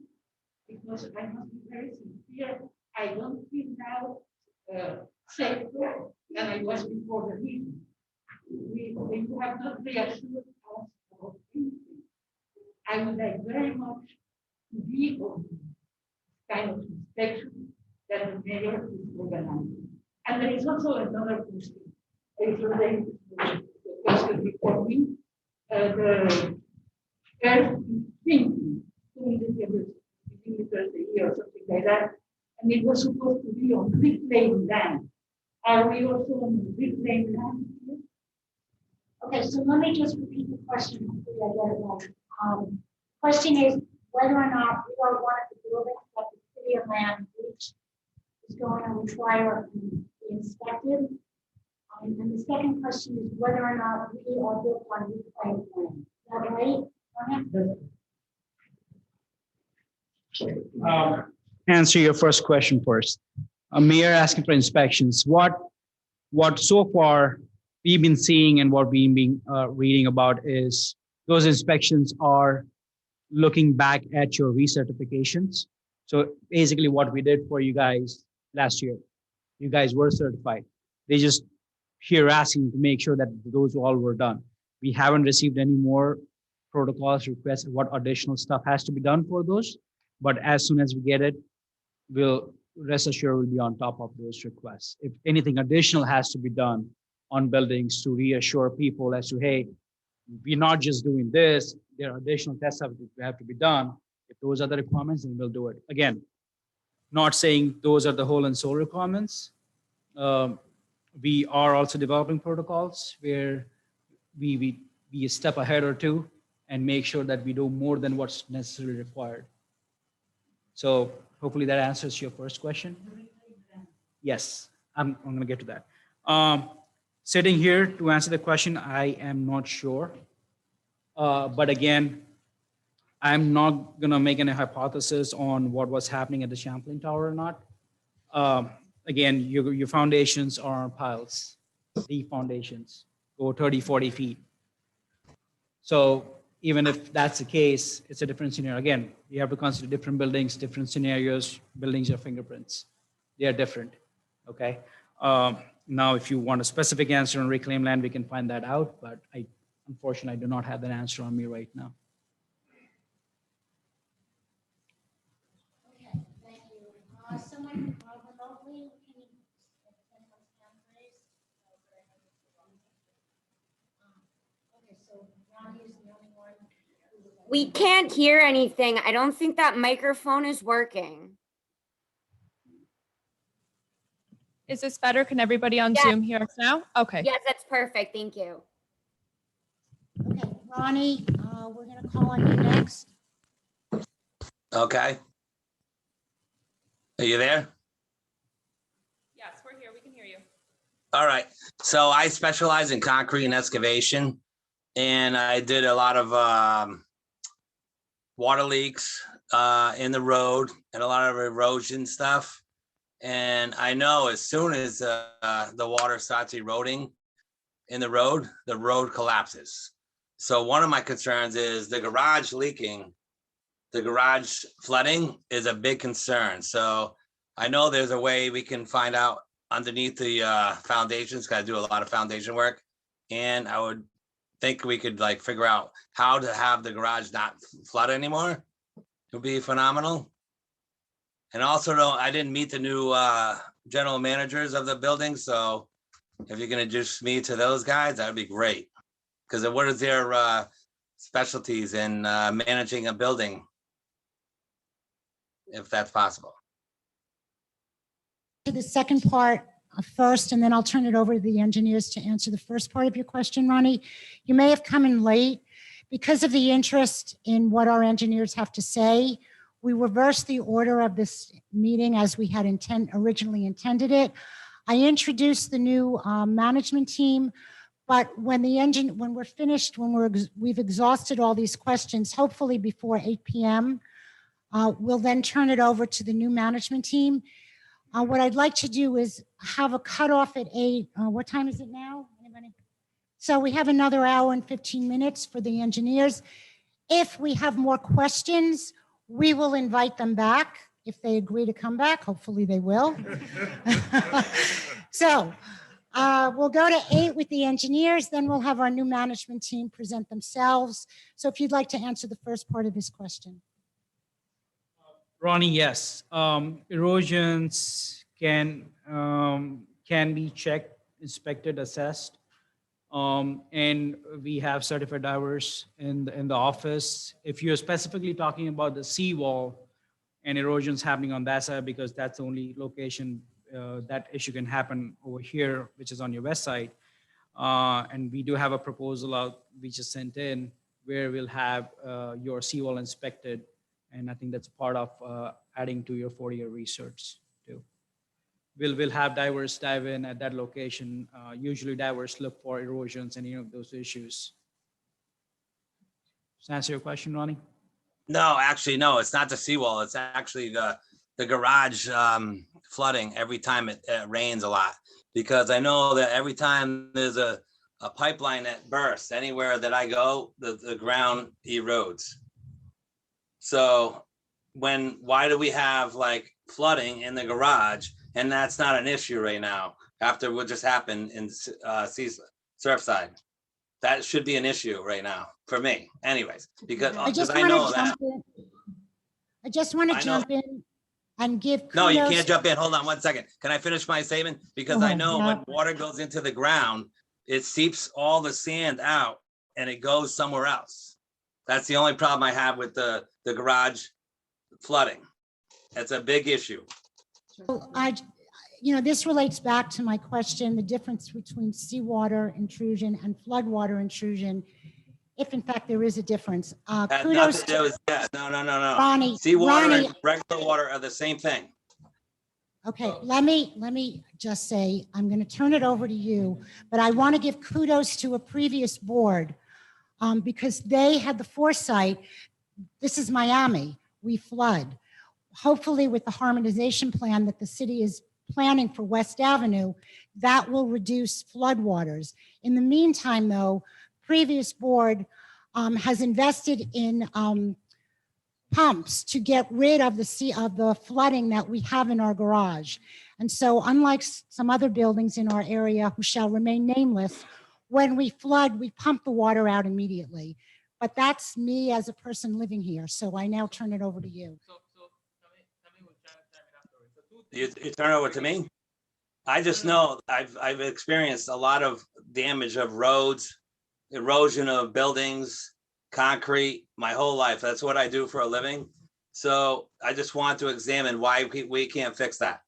Because I must be very sincere, I don't feel now safer than I was before the meeting. You have not reassured us about anything. I would like very much to be on kind of inspection that the mayor is organizing. And there is also another question. It's related to the question before me. The earth is sinking 2 millimeters a year or something like that. And it was supposed to be on reclaimed land. Are we also on reclaimed land? Okay, so let me just repeat the question. Hopefully I get it right. Question is whether or not we are one of the buildings that the city of Miami Beach is going to require to be inspected. And the second question is whether or not we are built on reclaimed land. Is that right? Answer your first question first. Mayor asking for inspections. What so far we've been seeing and what we've been reading about is those inspections are looking back at your recertifications. So basically what we did for you guys last year, you guys were certified. They just here asking to make sure that those all were done. We haven't received any more protocols, requests, what additional stuff has to be done for those. But as soon as we get it, we'll rest assured we'll be on top of those requests. If anything additional has to be done on buildings to reassure people as to, hey, we're not just doing this, there are additional tests that have to be done. If those are the requirements, then we'll do it. Again, not saying those are the whole and sole requirements. We are also developing protocols where we be a step ahead or two and make sure that we do more than what's necessarily required. So hopefully that answers your first question. Yes, I'm going to get to that. Sitting here to answer the question, I am not sure. But again, I'm not going to make any hypothesis on what was happening at the Champlain Tower or not. Again, your foundations are on piles, deep foundations, go 30, 40 feet. So even if that's the case, it's a different scenario. Again, you have to consider different buildings, different scenarios, buildings or fingerprints. They are different, okay? Now, if you want a specific answer on reclaimed land, we can find that out, but unfortunately, I do not have that answer on me right now. Okay, thank you. Someone remotely, can you anyone's hand raised? Okay, so Ronnie is the only one. We can't hear anything. I don't think that microphone is working. Is this better? Can everybody on Yes. Zoom hear us now? Okay. Yes, that's perfect. Thank you. Okay, Ronnie, we're gonna call on you next. Okay. Are you there? Yes, we're here. We can hear you. All right. So I specialize in concrete and excavation, and I did a lot of water leaks in the road and a lot of erosion stuff. And I know as soon as the water starts eroding in the road collapses. So one of my concerns is the garage leaking. The garage flooding is a big concern. So I know there's a way we can find out underneath the foundations, because I do a lot of foundation work. And I would think we could like figure out how to have the garage not flood anymore. It would be phenomenal. And also, I didn't meet the new general managers of the building. So if you're gonna introduce me to those guys, that'd be great. Because what is their specialties in managing a building, if that's possible? To the second part first, and then I'll turn it over to the engineers to answer the first part of your question, Ronnie. You may have come in late. Because of the interest in what our engineers have to say, we reversed the order of this meeting as we had originally intended it. I introduced the new management team, but when we're finished, we've exhausted all these questions, hopefully before 8 p.m., we'll then turn it over to the new management team. What I'd like to do is have a cutoff at 8. What time is it now? Anybody? So we have another hour and 15 minutes for the engineers. If we have more questions, we will invite them back if they agree to come back. Hopefully they will. So we'll go to 8 with the engineers, then we'll have our new management team present themselves. So if you'd like to answer the first part of this question. Ronnie, yes. Erosions can be checked, inspected, assessed. And we have certified divers in the office. If you're specifically talking about the seawall and erosions happening on that side, because that's the only location that issue can happen over here, which is on your west side. And we do have a proposal out we just sent in where we'll have your seawall inspected. And I think that's part of adding to your 4-year research too. We'll have divers dive in at that location. Usually divers look for erosions and any of those issues. Does that answer your question, Ronnie? No, actually, no, it's not the seawall. It's actually the garage flooding every time it rains a lot. Because I know that every time there's a pipeline that bursts, anywhere that I go, the ground erodes. So why do we have like flooding in the garage? And that's not an issue right now after what just happened in Surfside. That should be an issue right now for me anyways, because I know that. I just want to jump in and give kudos. No, you can't jump in. Hold on 1 second. Can I finish my statement? Because I know when water goes into the ground, it seeps all the sand out and it goes somewhere else. That's the only problem I have with the garage flooding. That's a big issue. This relates back to my question, the difference between seawater intrusion and floodwater intrusion. if in fact there is a difference. Had Kudos nothing to do with that. No, no, no, no. Ronnie. Seawater Ronnie, and regular water are the same thing. okay, let me just say, I'm going to turn it over to you, but I want to give kudos to a previous board because they had the foresight. This is Miami, we flood. Hopefully with the harmonization plan that the city is planning for West Avenue, that will reduce floodwaters. In the meantime, though, previous board has invested in pumps to get rid of the flooding that we have in our garage. And so unlike some other buildings in our area who shall remain nameless, when we flood, we pump the water out immediately. But that's me as a person living here. So I now turn it over to you. You turn it over to me? I just know I've experienced a lot of damage of roads, erosion of buildings, concrete, my whole life. That's what I do for a living. So I just want to examine why we can't fix that.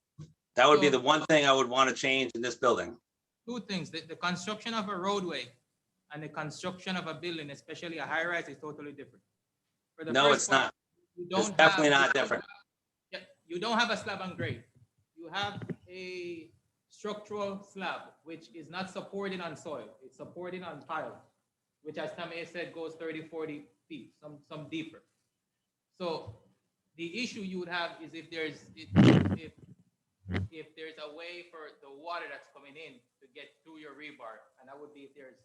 That would be the one thing I would want to change in this building. Two things, the construction of a roadway and the construction of a building, especially a high rise, is totally different. For the No, first it's part, not. you don't It's definitely have- not different. Yeah, you don't have a slab on grade. You have a structural slab, which is not supported on soil. It's supported on piles, which as Tommy said, goes 30, 40 feet, some deeper. So the issue you would have is if there's a way for the water that's coming in to get through your rebar, and that would be if there's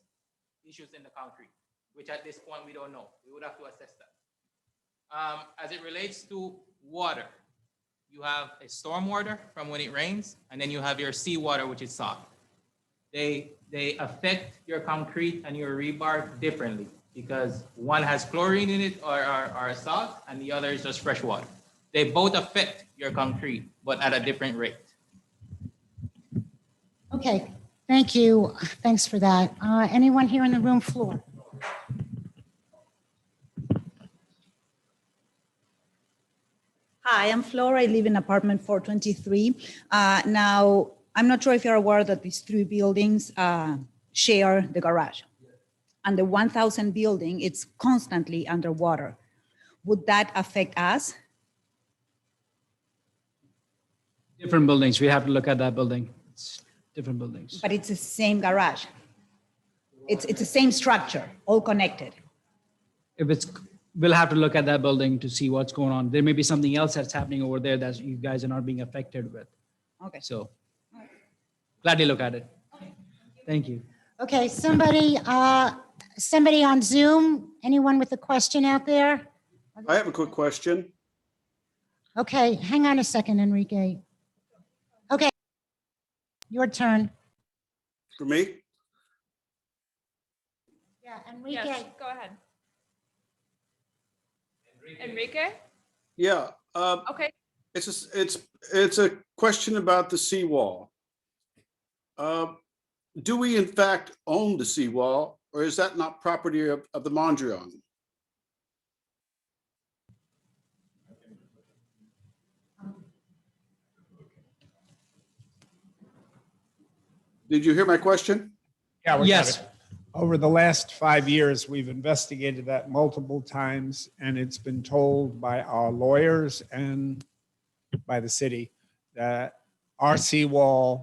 issues in the concrete, which at this point we don't know. We would have to assess that. As it relates to water, you have a storm water from when it rains, and then you have your seawater, which is soft. They affect your concrete and your rebar differently because one has chlorine in it or salt, and the other is just fresh water. They both affect your concrete, but at a different rate. Okay, thank you. Thanks for that. Anyone here in the room floor? Hi, I'm Flora. I live in apartment 423. Now, I'm not sure if you're aware that these three buildings share the garage. And the 1,000 building, it's constantly underwater. Would that affect us? Different buildings. We have to look at that building. It's different buildings. But it's the same garage. It's the same structure, all connected. If it's, we'll have to look at that building to see what's going on. There may be something else that's happening over there that you guys are not being affected with. Okay. So gladly look at it. Thank you. Okay, somebody on Zoom, anyone with a question out there? I have a quick question. Okay, hang on a second, Enrique. Okay, your turn. For me? Yeah, Enrique. Yes, go ahead. Enrique? Yeah. Okay. It's a question about the seawall. Do we in fact own the seawall, or is that not property of the Mondrian? Did you hear my question? Yeah, we got Yes. it. Over the last 5 years, we've investigated that multiple times, and it's been told by our lawyers and by the city that our seawall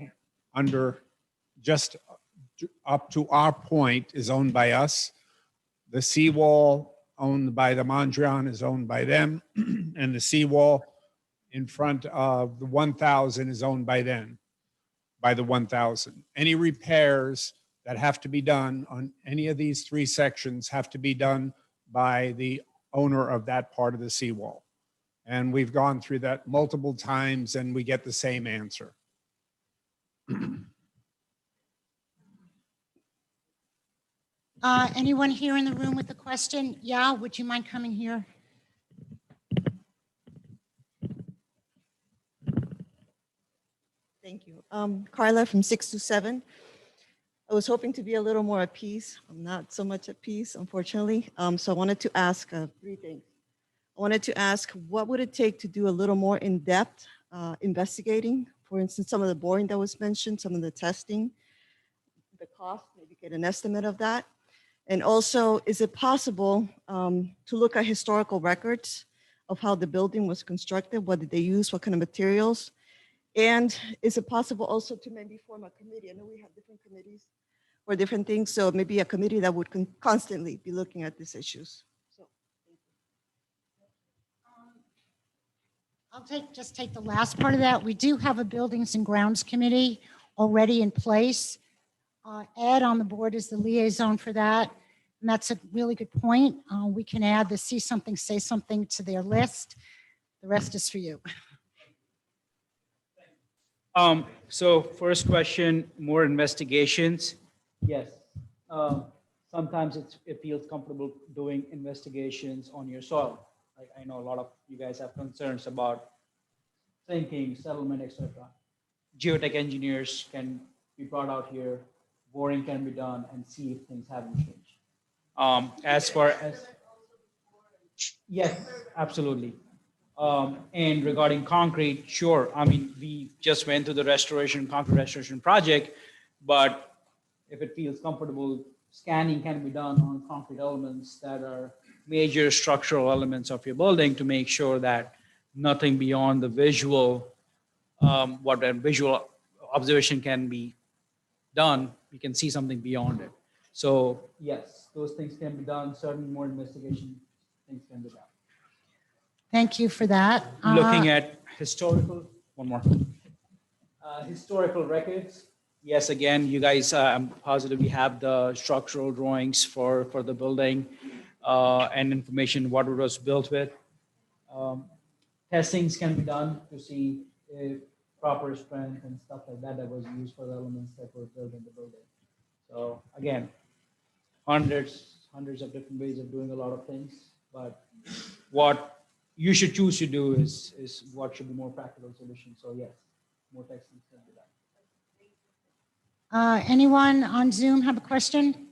under just up to our point is owned by us. The seawall owned by the Mondrian is owned by them, and the seawall in front of the 1,000 is owned by them, by the 1,000. Any repairs that have to be done on any of these three sections have to be done by the owner of that part of the seawall. And we've gone through that multiple times and we get the same answer. Anyone here in the room with a question? Yeah, would you mind coming here? Thank you. Carla from 627. I was hoping to be a little more at peace. I'm not so much at peace, unfortunately. So I wanted to ask three things. I wanted to ask, what would it take to do a little more in-depth investigating? For instance, some of the boring that was mentioned, some of the testing, the cost, maybe get an estimate of that. And also, is it possible to look at historical records of how the building was constructed? What did they use? What kind of materials? And is it possible also to maybe form a committee? I know we have different committees for different things. So maybe a committee that would constantly be looking at these issues. So, I'll just take the last part of that. We do have a Buildings and Grounds Committee already in place. Ed on the board is the liaison for that. And that's a really good point. We can add the see something, say something to their list. The rest is for you. So first question, more investigations. Yes. Sometimes it feels comfortable doing investigations on your soil. Like I know a lot of you guys have concerns about sinking, settlement, etc. Geotech engineers can be brought out here, boring can be done, and see if things haven't changed. As far as yes, absolutely. And regarding concrete, sure. I mean, we just went through the concrete restoration project, but if it feels comfortable, scanning can be done on concrete elements that are major structural elements of your building to make sure that nothing beyond the visual, what a visual observation can be done, you can see something beyond it. So yes, those things can be done. Certain more investigation things can be done. Thank you for that. Looking at historical, one more. Historical records. Yes, again, you guys, I'm positive you have the structural drawings for the building and information what it was built with. Testings can be done to see if proper strength and stuff like that was used for the elements that were built in the building. So again, hundreds of different ways of doing a lot of things, but what you should choose to do is what should be more practical solution. So yes, more testing can be done. Anyone on Zoom have a question?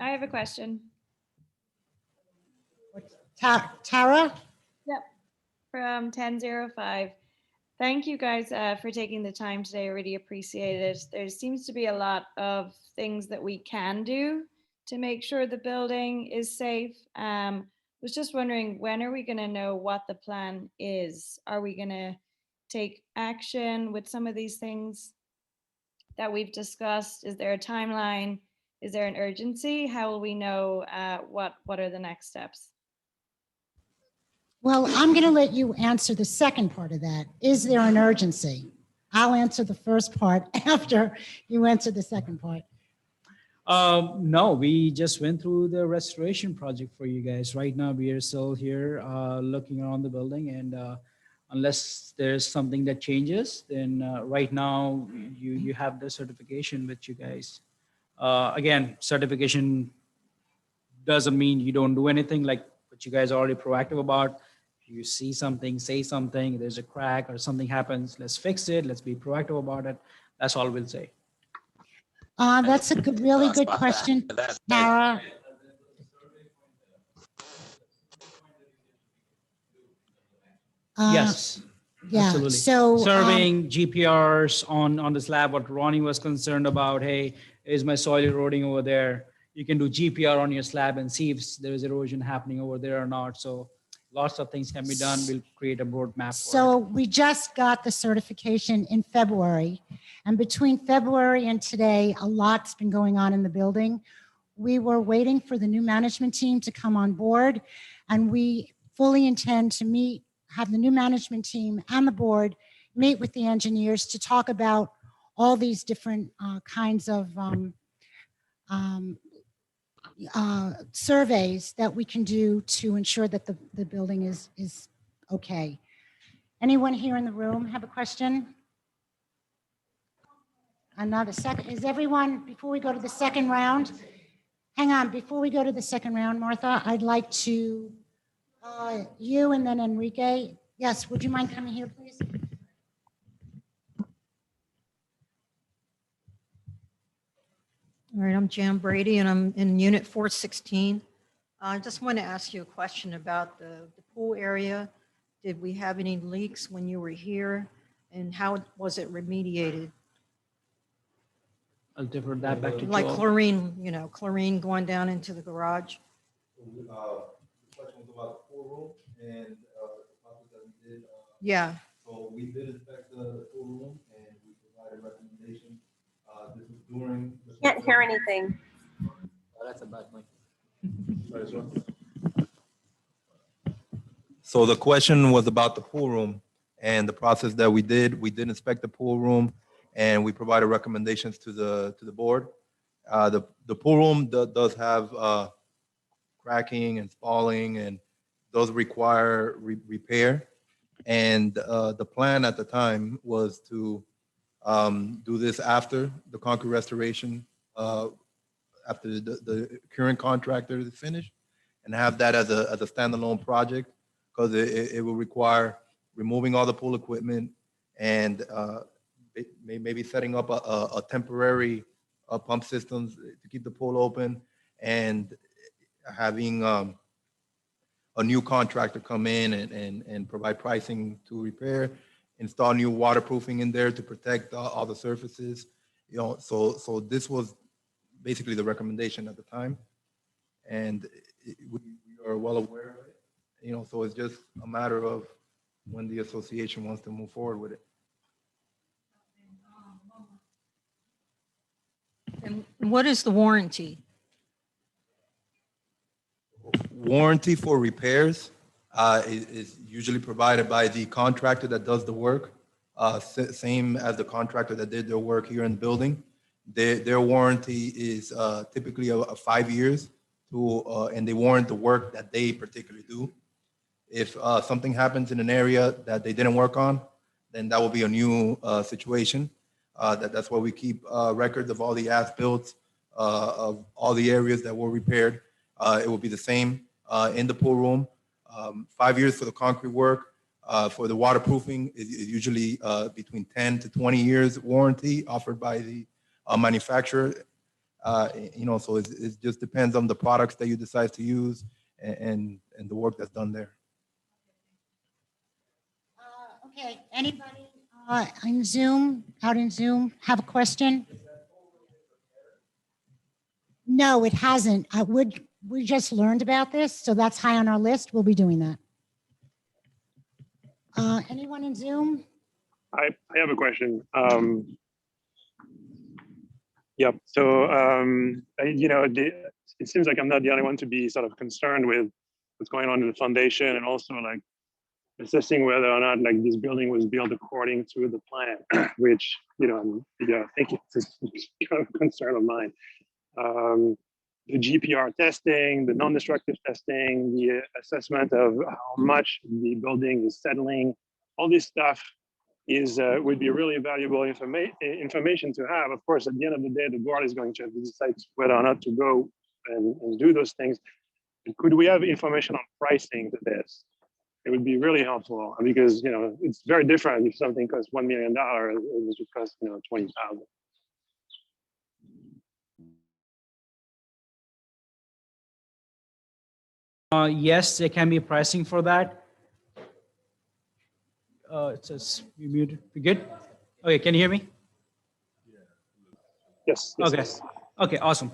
I have a question. Tara? Yep, from 1005. Thank you guys for taking the time today. I really appreciate it. There seems to be a lot of things that we can do to make sure the building is safe. Was just wondering, when are we going to know what the plan is? Are we going to take action with some of these things that we've discussed? Is there a timeline? Is there an urgency? How will we know what are the next steps? Well, I'm going to let you answer the second part of that. Is there an urgency? I'll answer the first part after you answer the second part. No, we just went through the restoration project for you guys. Right now, we are still here looking around the building, and unless there's something that changes, then right now you have the certification with you guys. Again, certification doesn't mean you don't do anything, like what you guys are already proactive about. If you see something, say something, there's a crack or something happens, let's fix it, let's be proactive about it. That's all we'll say. That's a really good question, Tara. Yes. Yeah. Absolutely. So surveying GPRs on the slab, what Ronnie was concerned about, hey, is my soil eroding over there? You can do GPR on your slab and see if there is erosion happening over there or not. So lots of things can be done. We'll create a broad map. So we just got the certification in February, and between February and today, a lot's been going on in the building. We were waiting for the new management team to come on board, and we fully intend to have the new management team and the board meet with the engineers to talk about all these different kinds of surveys that we can do to ensure that the building is okay. Anyone here in the room have a question? Another second. Is everyone, before we go to the second round, hang on, before we go to the second round, Martha, I'd like to, you and then Enrique. Yes, would you mind coming here, please? All right, I'm Jan Brady, and I'm in Unit 416. I just want to ask you a question about the pool area. Did we have any leaks when you were here, and how was it remediated? I'll defer that back to Like Joel. chlorine, chlorine going down into the garage? The question was about the pool room and the process that we did. Yeah. So we did inspect the pool room and we provided recommendations. This was during. Can't hear anything. Oh, that's a bad mic. So the question was about the pool room and the process that we did. We did inspect the pool room and we provided recommendations to the board. The pool room does have cracking and spalling, and those require repair. And the plan at the time was to do this after the concrete restoration, after the current contractor is finished, and have that as a standalone project, because it will require removing all the pool equipment and maybe setting up a temporary pump systems to keep the pool open, and having a new contractor come in and provide pricing to repair, install new waterproofing in there to protect all the surfaces. So this was basically the recommendation at the time, and we are well aware of it. So it's just a matter of when the association wants to move forward with it. And what is the warranty? Warranty for repairs is usually provided by the contractor that does the work, same as the contractor that did their work here in the building. Their warranty is typically a 5 years, and they warrant the work that they particularly do. If something happens in an area that they didn't work on, then that will be a new situation. That's why we keep records of all the as-built, of all the areas that were repaired. It will be the same in the pool room. 5 years for the concrete work. For the waterproofing is usually between 10 to 20 years warranty offered by the manufacturer. So it just depends on the products that you decide to use and the work that's done there. Okay, anybody in Zoom, out in Zoom, have a question? No, it hasn't. We just learned about this, so that's high on our list. We'll be doing that. Anyone in Zoom? I have a question. Yep. So, it seems like I'm not the only one to be sort of concerned with what's going on in the foundation, and also like assessing whether or not like this building was built according to the plan, which I think it's kind of a concern of mine. The GPR testing, the non-destructive testing, the assessment of how much the building is settling, all this stuff is would be really valuable information to have. Of course, at the end of the day, the board is going to decide whether or not to go and do those things. And could we have information on pricing to this? It would be really helpful, because it's very different if something costs $1 million as it costs $20,000. Yes, there can be pricing for that. It says you muted. We good? Okay, can you hear me? Yes. Okay. Okay, awesome.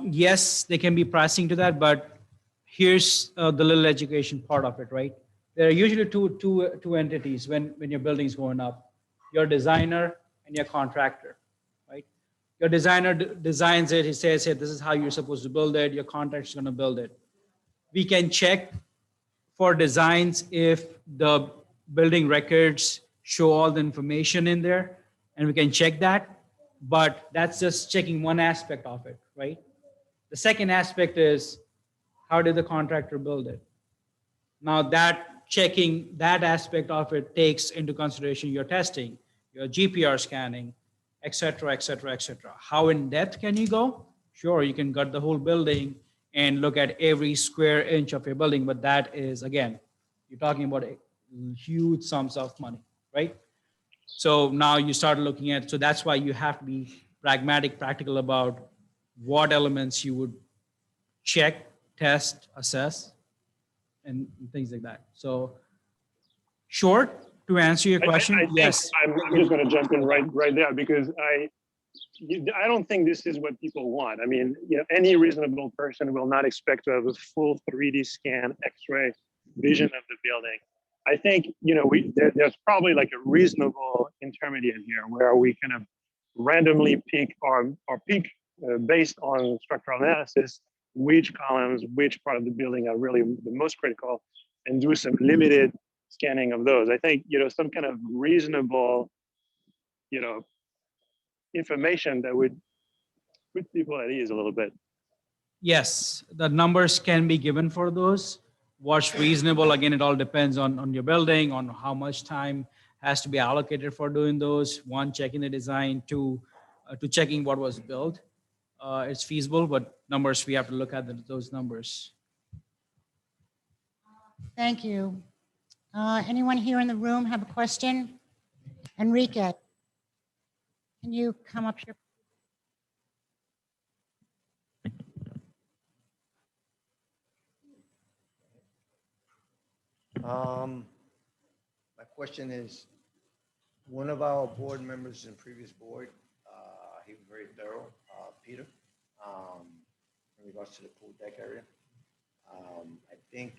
Yes, there can be pricing to that, but here's the little education part of it, right? There are usually two entities when your building's going up: your designer and your contractor, right? Your designer designs it. He says, "Hey, this is how you're supposed to build it." Your contractor's going to build it. We can check for designs if the building records show all the information in there, and we can check that, but that's just checking one aspect of it, right? The second aspect is, how did the contractor build it? Now that checking that aspect of it takes into consideration your testing, your GPR scanning, et cetera, et cetera, et cetera. How in depth can you go? Sure, you can gut the whole building and look at every square inch of your building, but that is, again, you're talking about huge sums of money, right? So now you start looking at, so that's why you have to be pragmatic, practical about what elements you would check, test, assess, and things like that. So short, to answer your question, yes. I'm just going to jump in right there, because I don't think this is what people want. I mean, any reasonable person will not expect to have a full 3D scan X-ray vision of the building. I think, there's probably like a reasonable intermediate here where we kind of randomly pick or pick based on structural analysis, which columns, which part of the building are really the most critical, and do some limited scanning of those. I think, some kind of reasonable, information that would put people at ease a little bit. Yes, the numbers can be given for those. What's reasonable, again, it all depends on your building, on how much time has to be allocated for doing those. One, checking the design, two, to checking what was built. It's feasible, but numbers, we have to look at those numbers. Thank you. Anyone here in the room have a question? Enrique, can you come up here? My question is, one of our board members in previous board, he was very thorough, Peter, in regards to the pool deck area. I think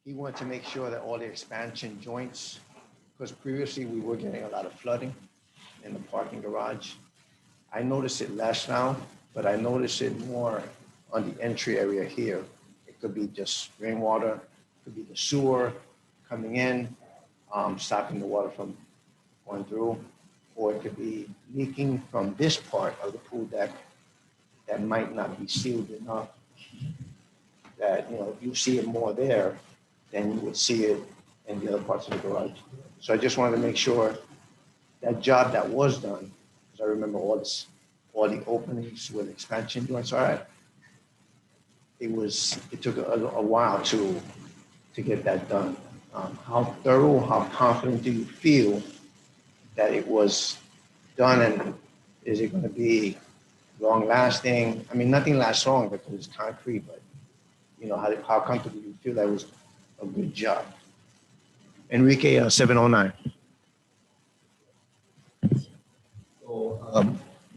he wanted to make sure that all the expansion joints, because previously we were getting a lot of flooding in the parking garage. I noticed it less now, but I noticed it more on the entry area here. It could be just rainwater, it could be the sewer coming in, stopping the water from going through, or it could be leaking from this part of the pool deck that might not be sealed enough. That, if you see it more there, then you would see it in the other parts of the garage. So I just wanted to make sure that job that was done, because I remember all the openings with expansion joints, all right. It took a while to get that done. How thorough, how confident do you feel that it was done, and is it going to be long lasting? I mean, nothing lasts long because it's concrete, but how comfortable do you feel that it was a good job? Enrique, 709.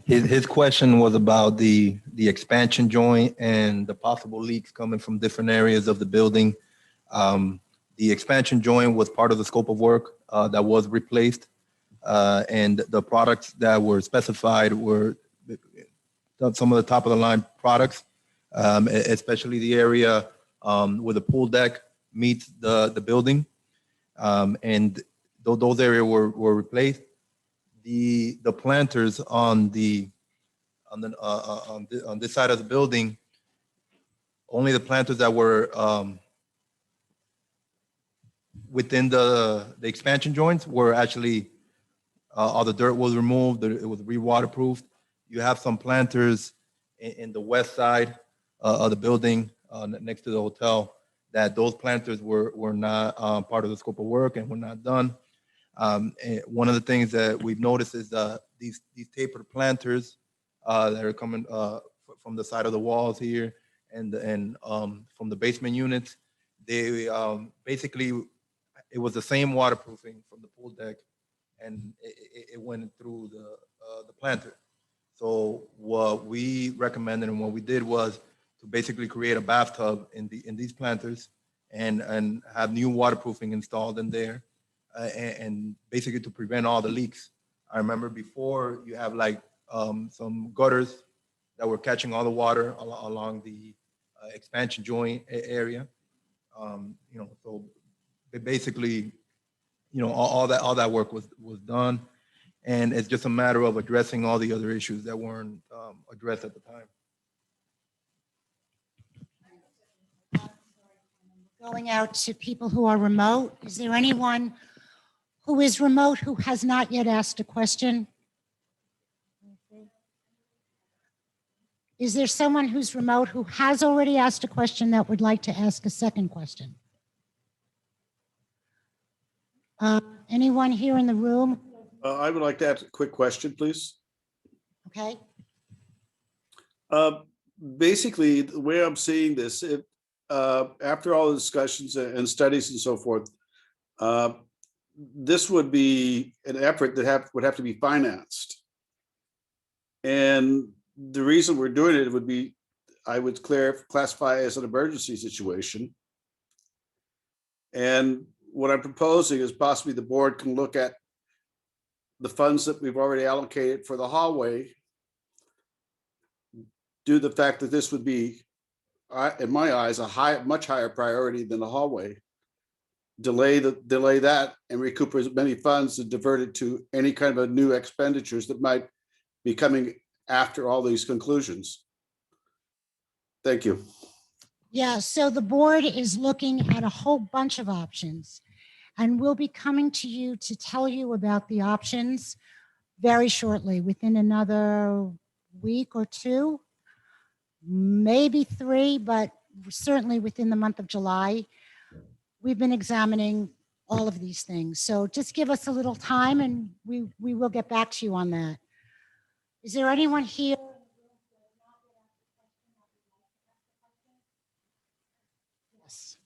His question was about the expansion joint and the possible leaks coming from different areas of the building. The expansion joint was part of the scope of work that was replaced, and the products that were specified were some of the top of the line products, especially the area where the pool deck meets the building, and those areas were replaced. The planters on this side of the building, only the planters that were within the expansion joints were actually all the dirt was removed. It was re-waterproofed. You have some planters in the west side of the building next to the hotel that those planters were not part of the scope of work and were not done. And one of the things that we've noticed is these tapered planters that are coming from the side of the walls here and from the basement units. They basically, it was the same waterproofing from the pool deck, and it went through the planter. So what we recommended and what we did was to basically create a bathtub in these planters and have new waterproofing installed in there, and basically to prevent all the leaks. I remember before you have like some gutters that were catching all the water along the expansion joint area. So basically, all that work was done, and it's just a matter of addressing all the other issues that weren't addressed at the time. Going out to people who are remote. Is there anyone who is remote who has not yet asked a question? Is there someone who's remote who has already asked a question that would like to ask a second question? Anyone here in the room? I would like to ask a quick question, please. Okay. Basically, the way I'm seeing this, after all the discussions and studies and so forth, this would be an effort that would have to be financed. And the reason we're doing it would be, I would classify as an emergency situation. And what I'm proposing is possibly the board can look at the funds that we've already allocated for the hallway, due to the fact that this would be, in my eyes, a much higher priority than the hallway. Delay that and recoup as many funds and divert it to any kind of new expenditures that might be coming after all these conclusions. Thank you. Yeah, so the board is looking at a whole bunch of options, and we'll be coming to you to tell you about the options very shortly, within another week or two, maybe 3, but certainly within the month of July. We've been examining all of these things. So just give us a little time and we will get back to you on that. Is there anyone here? Yes.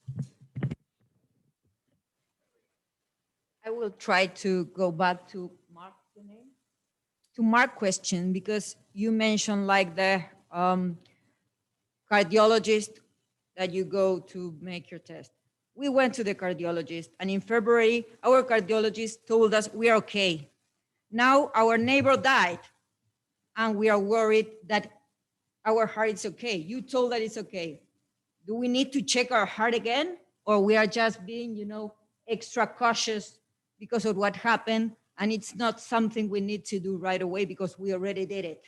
I will try to go back to Mark's question, because you mentioned like the cardiologist that you go to make your test. We went to the cardiologist, and in February, our cardiologist told us we are okay. Now our neighbor died, and we are worried that our heart is okay. You told that it's okay. Do we need to check our heart again, or we are just being, extra cautious because of what happened, and it's not something we need to do right away because we already did it?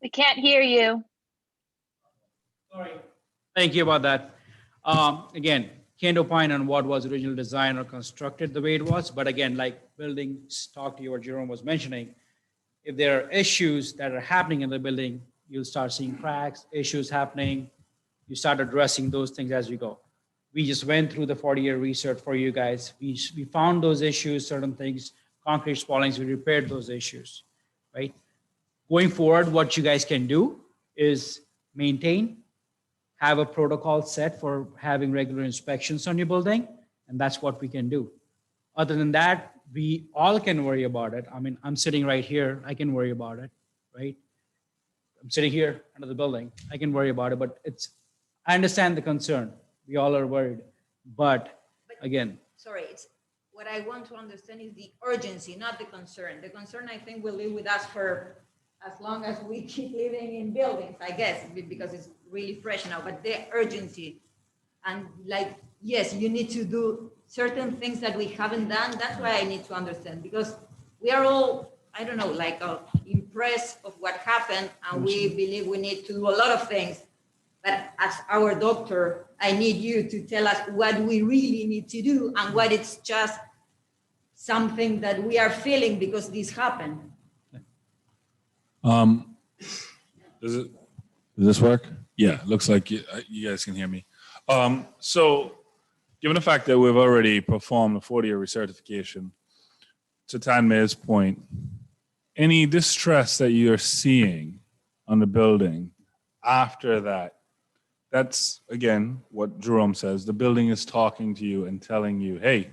We can't hear you. Sorry. Thank you about that. Again, can't opine on what was original design or constructed the way it was. But again, like building talk to you or Jerome was mentioning, if there are issues that are happening in the building, you'll start seeing cracks, issues happening. You start addressing those things as you go. We just went through the 40-year research for you guys. We found those issues, certain things, concrete spallings, we repaired those issues, right? Going forward, what you guys can do is maintain, have a protocol set for having regular inspections on your building, and that's what we can do. Other than that, we all can worry about it. I mean, I'm sitting right here, I can worry about it, right? I'm sitting here under the building, I can worry about it, but I understand the concern. We all are worried, but again. Sorry, what I want to understand is the urgency, not the concern. The concern, I think, will live with us for as long as we keep living in buildings, I guess, because it's really fresh now, but the urgency and like, yes, you need to do certain things that we haven't done. That's why I need to understand, because we are all, I don't know, like impressed of what happened, and we believe we need to do a lot of things. But as our doctor, I need you to tell us what we really need to do and what it's just something that we are feeling because this happened. Does this work? Yeah, looks like you guys can hear me. So given the fact that we've already performed a 40-year recertification, to Tanme's point, any distress that you're seeing on the building after that, that's, again, what Jerome says. The building is talking to you and telling you, hey,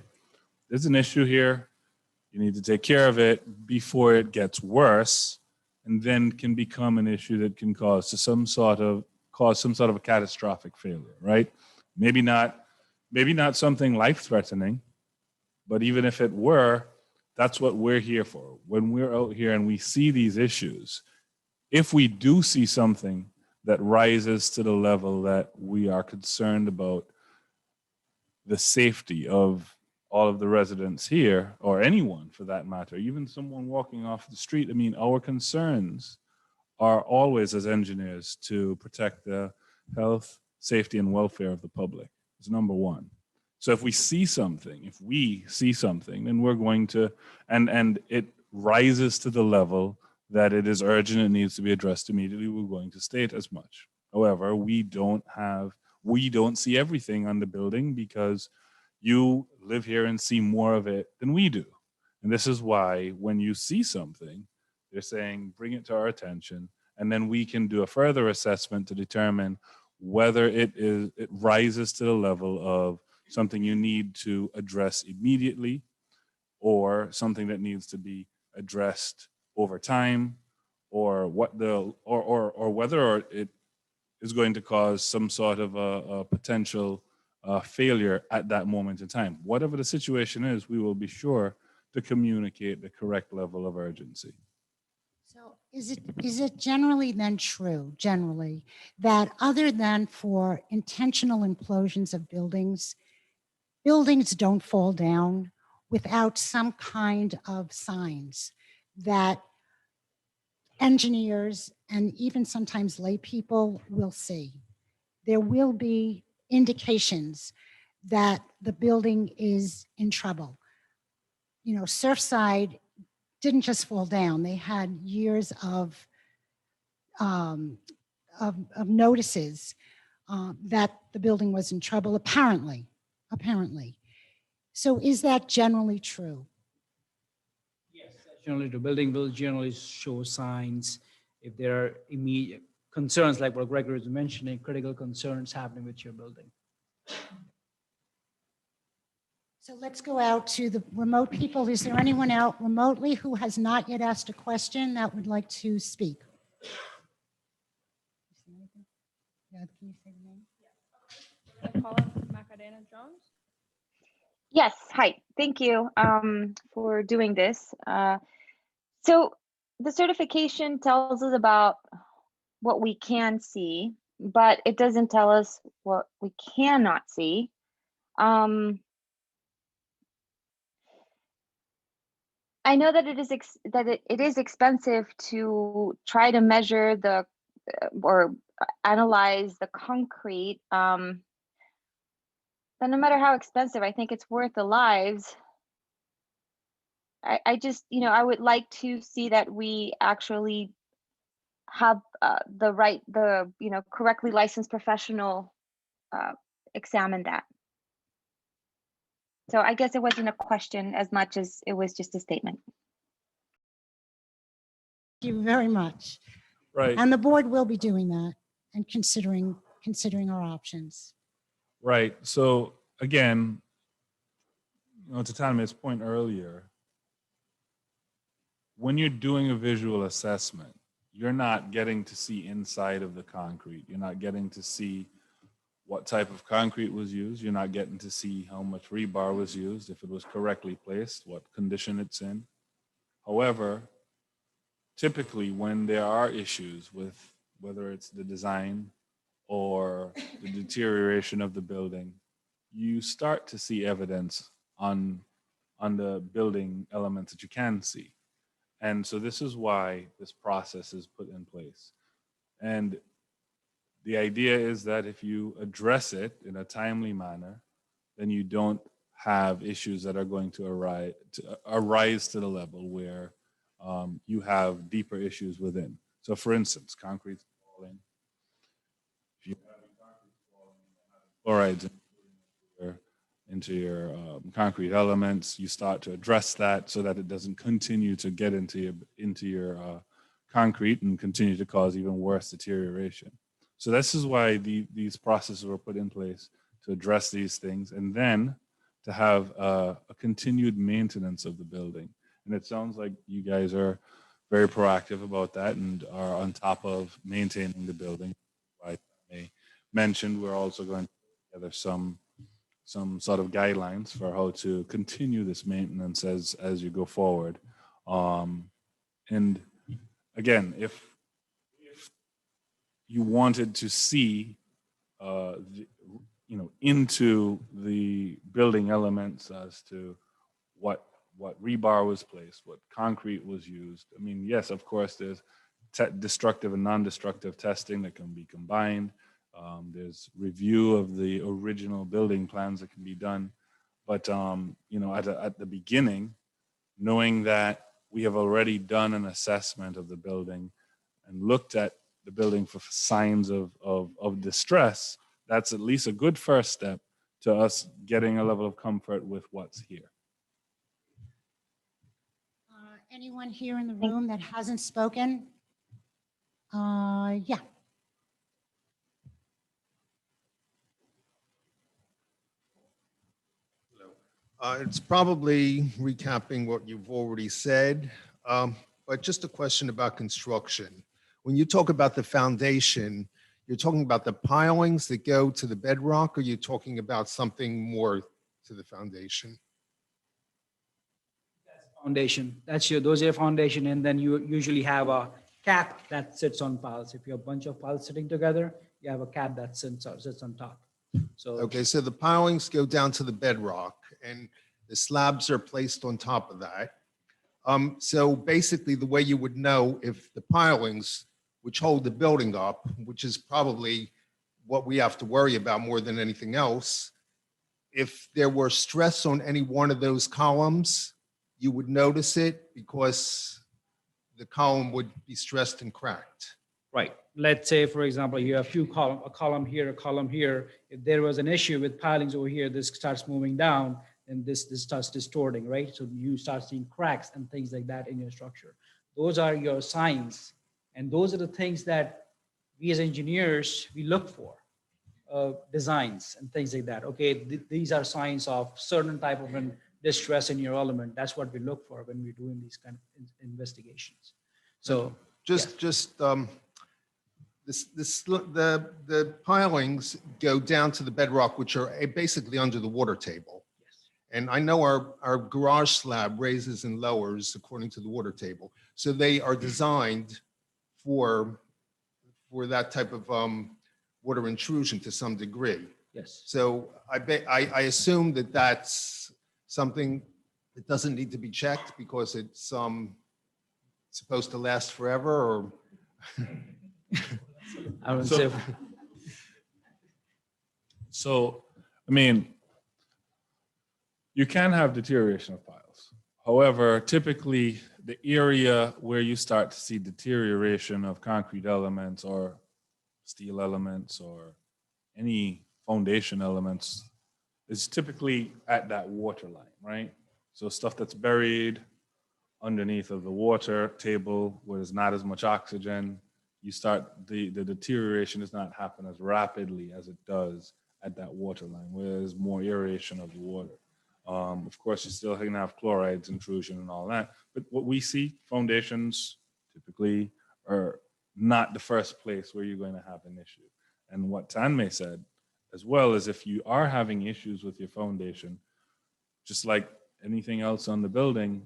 there's an issue here. You need to take care of it before it gets worse, and then can become an issue that can cause some sort of a catastrophic failure, right? Maybe not something life-threatening, but even if it were, that's what we're here for. When we're out here and we see these issues, if we do see something that rises to the level that we are concerned about the safety of all of the residents here, or anyone for that matter, even someone walking off the street, I mean, our concerns are always, as engineers, to protect the health, safety, and welfare of the public. It's number one. So if we see something, then we're going to, and it rises to the level that it is urgent and needs to be addressed immediately, we're going to state as much. However, we don't see everything on the building because you live here and see more of it than we do. And this is why when you see something, they're saying, bring it to our attention, and then we can do a further assessment to determine whether it rises to the level of something you need to address immediately, or something that needs to be addressed over time, or whether it is going to cause some sort of a potential failure at that moment in time. Whatever the situation is, we will be sure to communicate the correct level of urgency. So is it generally then true, that other than for intentional implosions of buildings, buildings don't fall down without some kind of signs that engineers and even sometimes lay people will see? There will be indications that the building is in trouble. You know, Surfside didn't just fall down. They had years of notices that the building was in trouble, apparently. So is that generally true? Yes, generally the building will generally show signs if there are immediate concerns, like what Gregory was mentioning, critical concerns happening with your building. So let's go out to the remote people. Is there anyone out remotely who has not yet asked a question that would like to speak? Yeah, can you say the name? Yes, hi, thank you for doing this. So the certification tells us about what we can see, but it doesn't tell us what we cannot see. I know that it is expensive to try to measure the or analyze the concrete. But no matter how expensive, I think it's worth the lives. I just, I would like to see that we actually have the correctly licensed professional examine that. So I guess it wasn't a question as much as it was just a statement. Thank you very much. Right. And the board will be doing that and considering our options. Right. So again, to Tana's point earlier, when you're doing a visual assessment, you're not getting to see inside of the concrete. You're not getting to see what type of concrete was used. You're not getting to see how much rebar was used, if it was correctly placed, what condition it's in. However, typically when there are issues with whether it's the design or the deterioration of the building, you start to see evidence on the building elements that you can see. And so this is why this process is put in place. And the idea is that if you address it in a timely manner, then you don't have issues that are going to arise to the level where you have deeper issues within. So for instance, concrete falling. If you have concrete falling, chlorides into your concrete elements, you start to address that so that it doesn't continue to get into your concrete and continue to cause even worse deterioration. So this is why these processes were put in place to address these things, and then to have a continued maintenance of the building. And it sounds like you guys are very proactive about that and are on top of maintaining the building. Like I mentioned, we're also going to put together some sort of guidelines for how to continue this maintenance as you go forward. And again, if you wanted to see into the building elements as to what rebar was placed, what concrete was used. I mean, yes, of course, there's destructive and non-destructive testing that can be combined. There's review of the original building plans that can be done. But, at the beginning, knowing that we have already done an assessment of the building and looked at the building for signs of distress, that's at least a good first step to us getting a level of comfort with what's here. Anyone here in the room that hasn't spoken? Yeah. It's probably recapping what you've already said, but just a question about construction. When you talk about the foundation, you're talking about the pilings that go to the bedrock, or you're talking about something more to the foundation? Foundation, those are your foundation, and then you usually have a cap that sits on piles. If you have a bunch of piles sitting together, you have a cap that sits on top. So Okay, so the pilings go down to the bedrock and the slabs are placed on top of that. So basically the way you would know if the pilings, which hold the building up, which is probably what we have to worry about more than anything else, if there were stress on any one of those columns, you would notice it because the column would be stressed and cracked. right, let's say, for example, you have a column here, a column here. If there was an issue with pilings over here, this starts moving down and this starts distorting, right? So you start seeing cracks and things like that in your structure. Those are your signs. And those are the things that we as engineers, we look for, designs and things like that. Okay, these are signs of certain type of an distress in your element. That's what we look for when we're doing these kind of investigations. So the pilings go down to the bedrock, which are basically under the water table. And I know our garage slab raises and lowers according to the water table. So they are designed for that type of water intrusion to some degree. Yes. So I assume that that's something that doesn't need to be checked because it's supposed to last forever, or I would say. So, I mean, you can have deterioration of piles. However, typically the area where you start to see deterioration of concrete elements or steel elements or any foundation elements is typically at that water line, right? So stuff that's buried underneath of the water table where there's not as much oxygen, you start, the deterioration does not happen as rapidly as it does at that water line, where there's more aeration of the water. Of course, you still can have chlorides intrusion and all that, but what we see, foundations typically are not the first place where you're going to have an issue. And what Tanmay said as well is if you are having issues with your foundation, just like anything else on the building,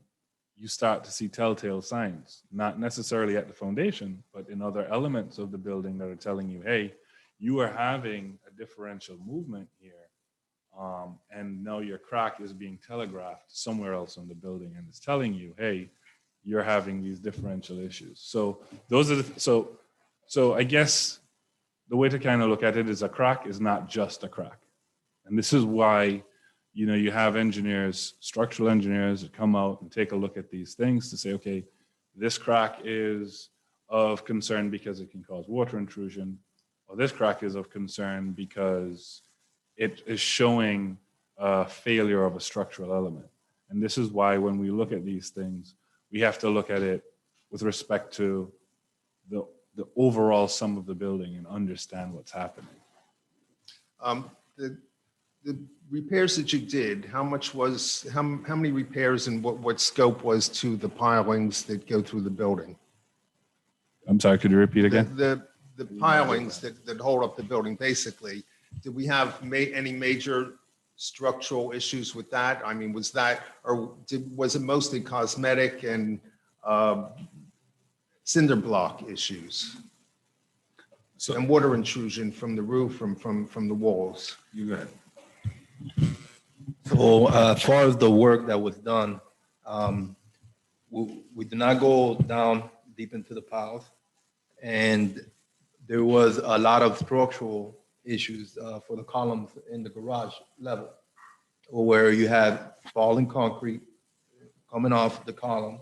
you start to see telltale signs, not necessarily at the foundation, but in other elements of the building that are telling you, hey, you are having a differential movement here. And now your crack is being telegraphed somewhere else on the building and it's telling you, hey, you're having these differential issues. So those are so I guess the way to kind of look at it is a crack is not just a crack. And this is why, you know, you have engineers, structural engineers that come out and take a look at these things to say, okay, this crack is of concern because it can cause water intrusion, or this crack is of concern because it is showing a failure of a structural element. And this is why when we look at these things, we have to look at it with respect to the overall sum of the building and understand what's happening. The repairs that you did, how many repairs and what scope was to the pilings that go through the building? I'm sorry, could you repeat again? The pilings that hold up the building, basically, did we have any major structural issues with that? I mean, was it mostly cosmetic and cinder block issues? And water intrusion from the roof, from the walls? You go ahead. So as far as the work that was done, we did not go down deep into the piles, and there was a lot of structural issues for the columns in the garage level, where you had falling concrete coming off the column,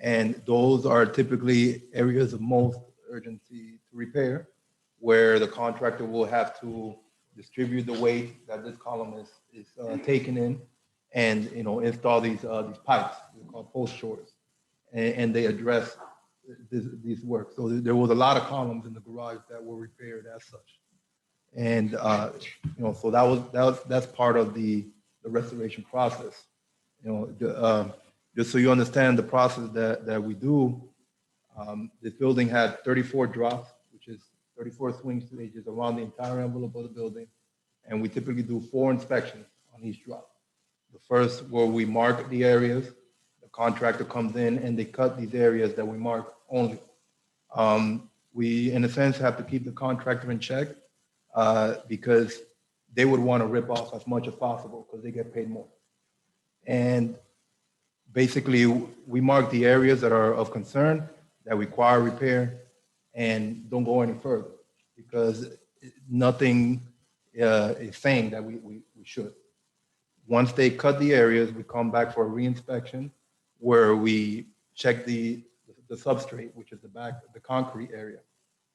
and those are typically areas of most urgency to repair, where the contractor will have to distribute the weight that this column is taken in, and install these pipes called post shores, and they address these work. So there was a lot of columns in the garage that were repaired as such, and so that's part of the the restoration process. You know, just so you understand the process that we do, this building had 34 drops, which is 34 swing stages around the entire envelope of the building. And we typically do 4 inspections on each drop. The first, where we mark the areas, the contractor comes in and they cut these areas that we mark only. We, in a sense, have to keep the contractor in check because they would want to rip off as much as possible because they get paid more. And basically, we mark the areas that are of concern, that require repair, and don't go any further because nothing is saying that we should. Once they cut the areas, we come back for a reinspection where we check the substrate, which is the concrete area.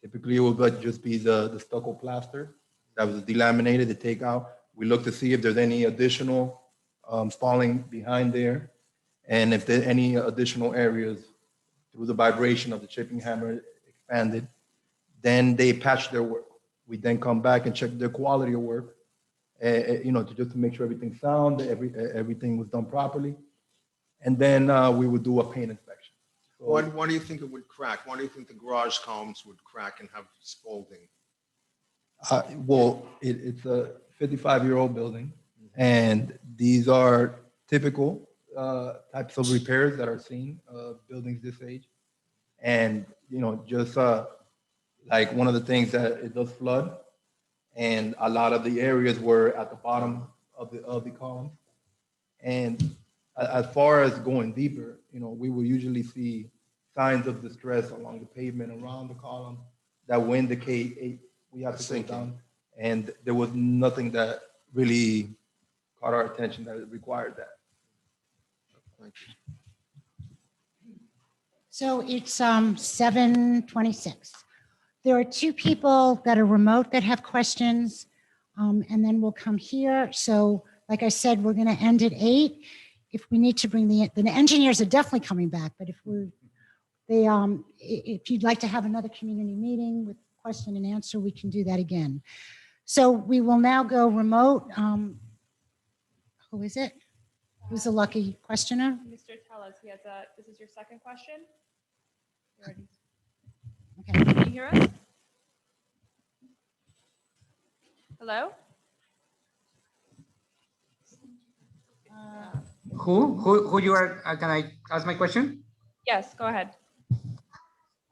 Typically, it will just be the stucco plaster that was delaminated to take out. We look to see if there's any additional falling behind there, and if there are any additional areas through the vibration of the chipping hammer expanded, then they patch their work. We then come back and check their quality of work, you know, just to make sure everything's sound, everything was done properly. And then we would do a paint inspection. So, Why do you think it would crack? Why do you think the garage columns would crack and have spalding? well, it's a 55-year-old building, and these are typical types of repairs that are seen buildings this age. And, you know, just like one of the things that it does flood, and a lot of the areas were at the bottom of the column. And as far as going deeper, you know, we will usually see signs of distress along the pavement around the column that will indicate, hey, we have to go down. And there was nothing that really caught our attention that required that. Thank you. So it's 7:26. There are 2 people that are remote that have questions, and then we'll come here. So like I said, we're going to end at 8. If we need to bring the engineers are definitely coming back, but if you'd like to have another community meeting with question and answer, we can do that again. So we will now go remote. Who is it? Who's the lucky questioner? Mr. Tellis, this is your second question. Okay. Can you hear us? Hello? Who you are? Can I ask my question? Yes, go ahead.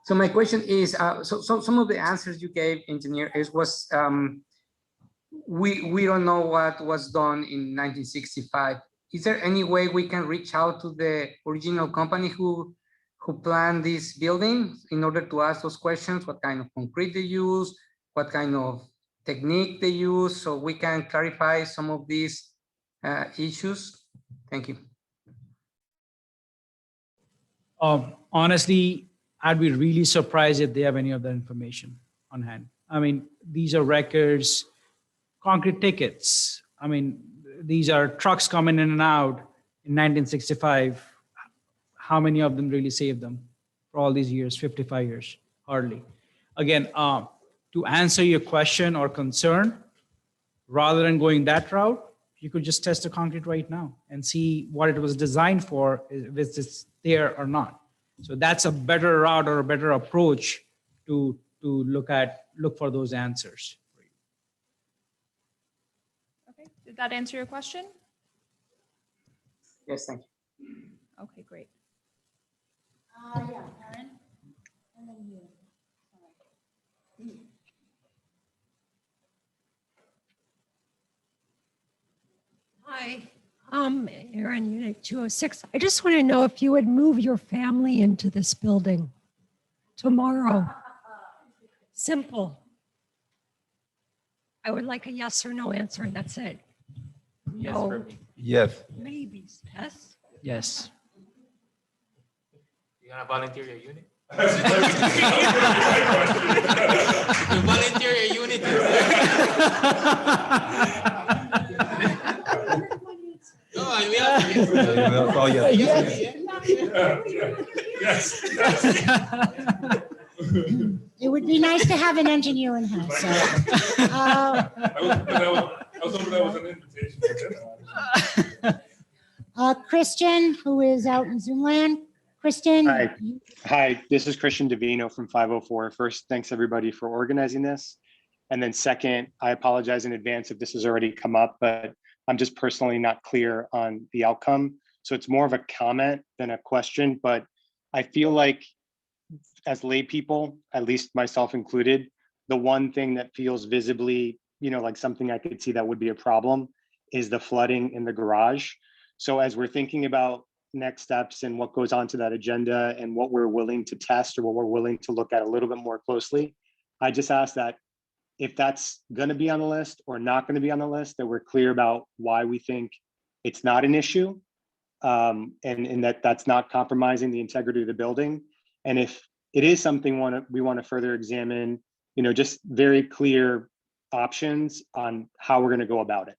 So my question is, so some of the answers you gave, engineer, was we don't know what was done in 1965. Is there any way we can reach out to the original company who planned this building in order to ask those questions? What kind of concrete they use? What kind of technique they use? So we can clarify some of these issues. Thank you. Honestly, I'd be really surprised if they have any of that information on hand. I mean, these are records, concrete tickets. I mean, these are trucks coming in and out in 1965. How many of them really saved them for all these years, 55 years? Hardly. Again, to answer your question or concern, rather than going that route, you could just test the concrete right now and see what it was designed for, if it's there or not. So that's a better route or a better approach to look for those answers. Okay, did that answer your question? Yes, thank you. Okay, great. Yeah, Aaron. And then you. Hi, Aaron, Unit 206. I just want to know if you would move your family into this building tomorrow. Simple. I would like a yes or no answer, and that's it. No. Yes. Maybes. Yes? Yes. You gonna volunteer your unit? You volunteer your unit. No, we have. Oh, yes. Yes. It would be nice to have an engineer in house. So, I was hoping that was an invitation. Christian, who is out in Zoom land. Kristen. Hi. Hi, this is Christian Davino from 504. First, thanks everybody for organizing this. And then second, I apologize in advance if this has already come up, but I'm just personally not clear on the outcome. So it's more of a comment than a question, but I feel like as lay people, at least myself included, the one thing that feels visibly, like something I could see that would be a problem is the flooding in the garage. So as we're thinking about next steps and what goes onto that agenda and what we're willing to test or what we're willing to look at a little bit more closely, I just ask that if that's going to be on the list or not going to be on the list, that we're clear about why we think it's not an issue, and that's not compromising the integrity of the building. And if it is something we want to further examine, just very clear options on how we're going to go about it.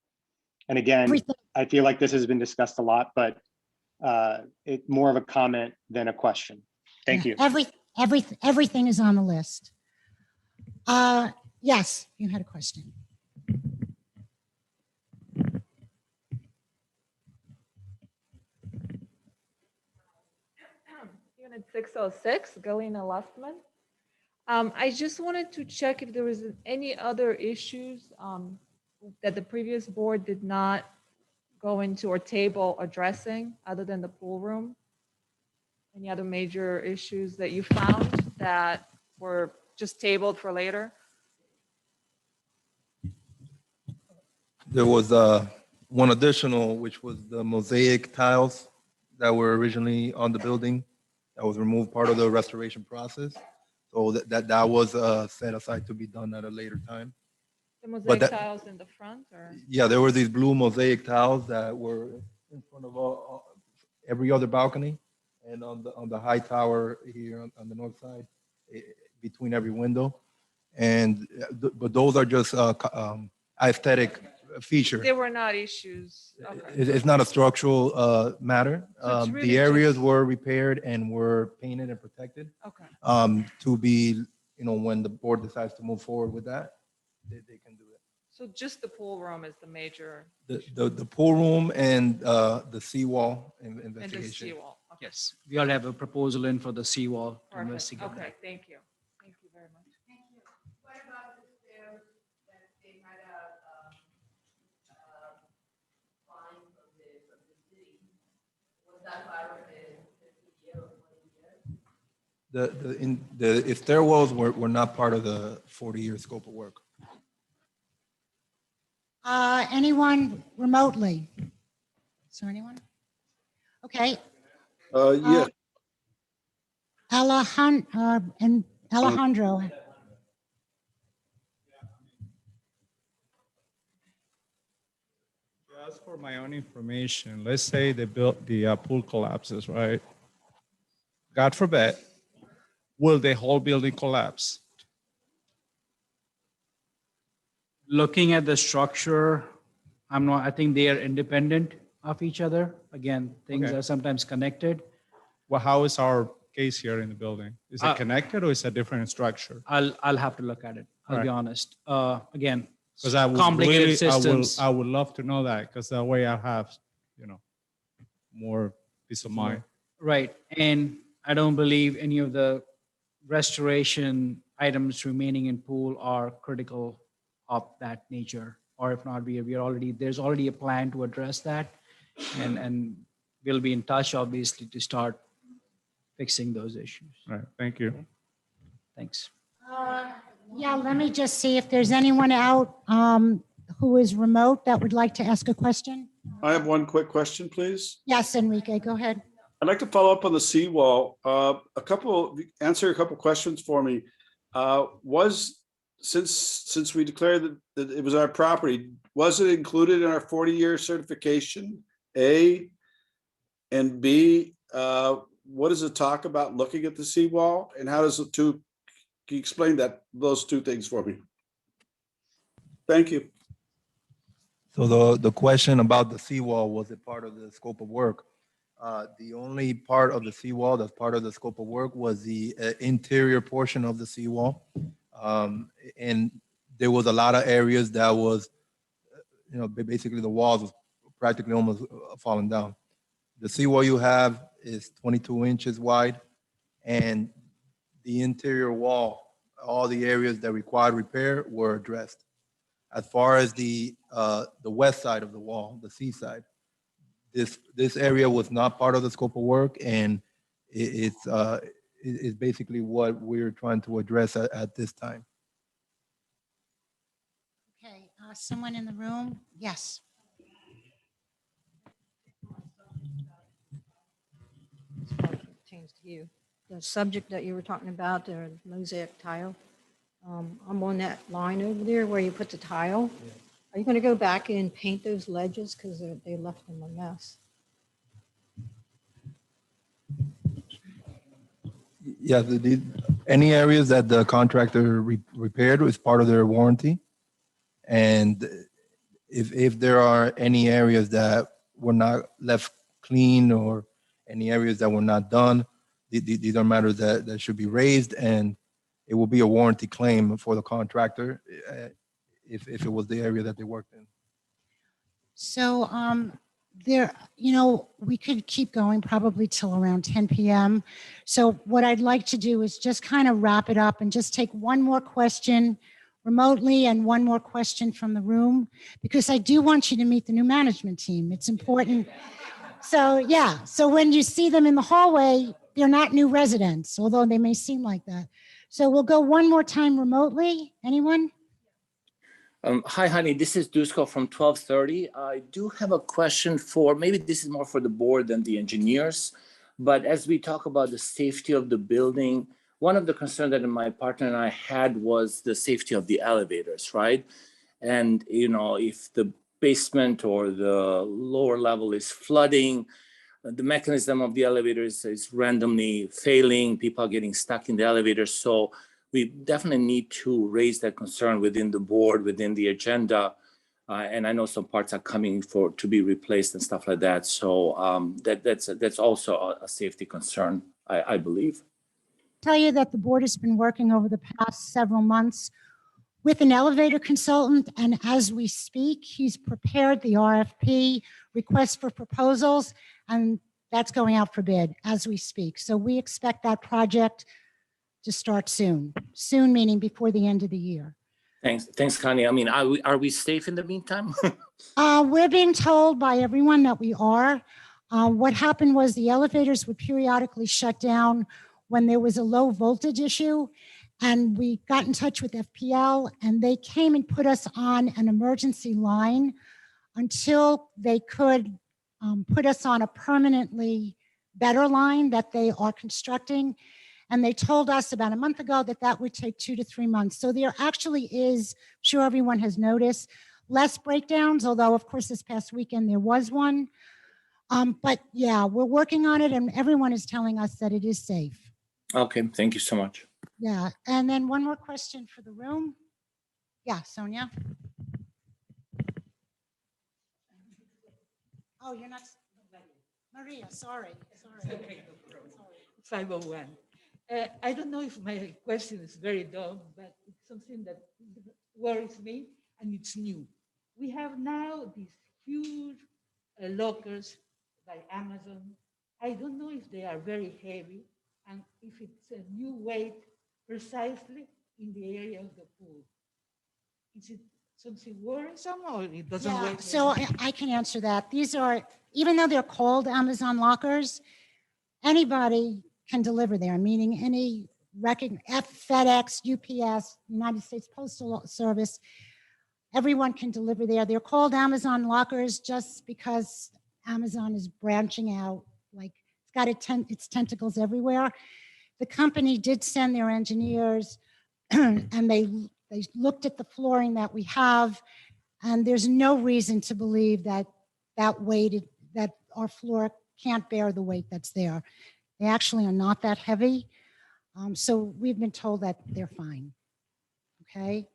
And again, I feel like this has been discussed a lot, but it's more of a comment than a question. Thank you. Everything is on the list. Yes, you had a question. Unit 606, Galena Lustman. I just wanted to check if there was any other issues that the previous board did not go into or table addressing other than the pool room. Any other major issues that you found that were just tabled for later? There was one additional, which was the mosaic tiles that were originally on the building that was removed part of the restoration process. So that was set aside to be done at a later time. The mosaic tiles in the front, or? Yeah, there were these blue mosaic tiles that were in front of every other balcony and on the high tower here on the north side, between every window. And but those are just aesthetic feature. There were not issues. Okay. It's not a structural matter. So it's really The areas just- were repaired and were painted and protected. Okay. To be, when the board decides to move forward with that, they can do it. So just the pool room is the major. The pool room and the seawall And the investigation. seawall. Okay. Yes, we all have a proposal in for the seawall to Perfect. investigate Okay, that. thank you. Thank you very much. What about the stairs that they might have fine from the city? Was that part of the 50-year or 40 years? The stairwells were not part of the 40-year scope of work. Anyone remotely? Is there anyone? Okay. Yeah. Alejandro. Just for my own information, let's say they built the pool collapses, right? God forbid, will the whole building collapse? Looking at the structure, I think they are independent of each other. Again, things Okay. are sometimes connected. Well, how is our case here in the building? Is it Uh, connected or is it a different structure? I'll have to look at it. I'll be Right. honest. Again, Because I would complicated really, systems. I would love to know that because that way I have, more peace of mind. Right, and I don't believe any of the restoration items remaining in pool are critical of that nature. Or if not, there's already a plan to address that. And we'll be in touch, obviously, to start fixing those issues. Right, thank you. Thanks. Yeah, let me just see if there's anyone out who is remote that would like to ask a question. I have one quick question, please. Yes, Enrique, go ahead. I'd like to follow up on the seawall. Answer a couple questions for me. Since we declared that it was our property, was it included in our 40-year certification? A, and B, what does it talk about looking at the seawall, and how does can you explain those two things for me? Thank you. So the question about the seawall, was it part of the scope of work? The only part of the seawall that's part of the scope of work was the interior portion of the seawall. And there was a lot of areas that was, basically the walls was practically almost falling down. the seawall you have is 22 inches wide, and the interior wall, all the areas that required repair were addressed. As far as the west side of the wall, the sea side, this area was not part of the scope of work, and it's basically what we're trying to address at this time. Okay, someone in the room? Yes. Pertains to you. The subject that you were talking about, the mosaic tile, I'm on that line over there where you put the tile. Are you going to go back and paint those ledges because they left them a mess? Yeah, any areas that the contractor repaired is part of their warranty. And if there are any areas that were not left clean or any areas that were not done, these are matters that should be raised, and it will be a warranty claim for the contractor if it was the area that they worked in. So there, we could keep going probably till around 10 p.m. So what I'd like to do is just kind of wrap it up and just take one more question remotely and one more question from the room, because I do want you to meet the new management team. It's important. So yeah, so when you see them in the hallway, they're not new residents, although they may seem like that. So we'll go one more time remotely. Anyone? Hi, honey, this is Dusko from 1230. I do have a question for, maybe this is more for the board than the engineers, but as we talk about the safety of the building, one of the concerns that my partner and I had was the safety of the elevators, right? And, if the basement or the lower level is flooding, the mechanism of the elevators is randomly failing, people are getting stuck in the elevator. So we definitely need to raise that concern within the board, within the agenda. And I know some parts are coming to be replaced and stuff like that. So that's also a safety concern, I believe. Tell you that the board has been working over the past several months with an elevator consultant, and as we speak, he's prepared the RFP, request for proposals, and that's going out for bid as we speak. So we expect that project to start soon. Soon meaning before the end of the year. Thanks, Connie. I mean, are we safe in the meantime? We're being told by everyone that we are. What happened was the elevators would periodically shut down when there was a low voltage issue, and we got in touch with FPL, and they came and put us on an emergency line until they could put us on a permanently better line that they are constructing. And they told us about a month ago that that would take 2 to 3 months. So there actually is, I'm sure everyone has noticed, less breakdowns, although of course this past weekend there was one. But yeah, we're working on it, and everyone is telling us that it is safe. Okay, thank you so much. Yeah, and then one more question for the room. Yeah, Sonia. Oh, you're not, Maria, sorry. Okay, no problem. 501. I don't know if my question is very dumb, but it's something that worries me, and it's new. We have now these huge lockers by Amazon. I don't know if they are very heavy and if it's a new weight precisely in the area of the pool. Is it something worrisome, or it doesn't Yeah, work? so I can answer that. These are, even though they're called Amazon lockers, anybody can deliver there, meaning any FedEx, UPS, United States Postal Service, everyone can deliver there. They're called Amazon lockers just because Amazon is branching out, like it's got its tentacles everywhere. The company did send their engineers and they looked at the flooring that we have, and there's no reason to believe that that our floor can't bear the weight that's there. They actually are not that heavy. So we've been told that they're fine. Okay.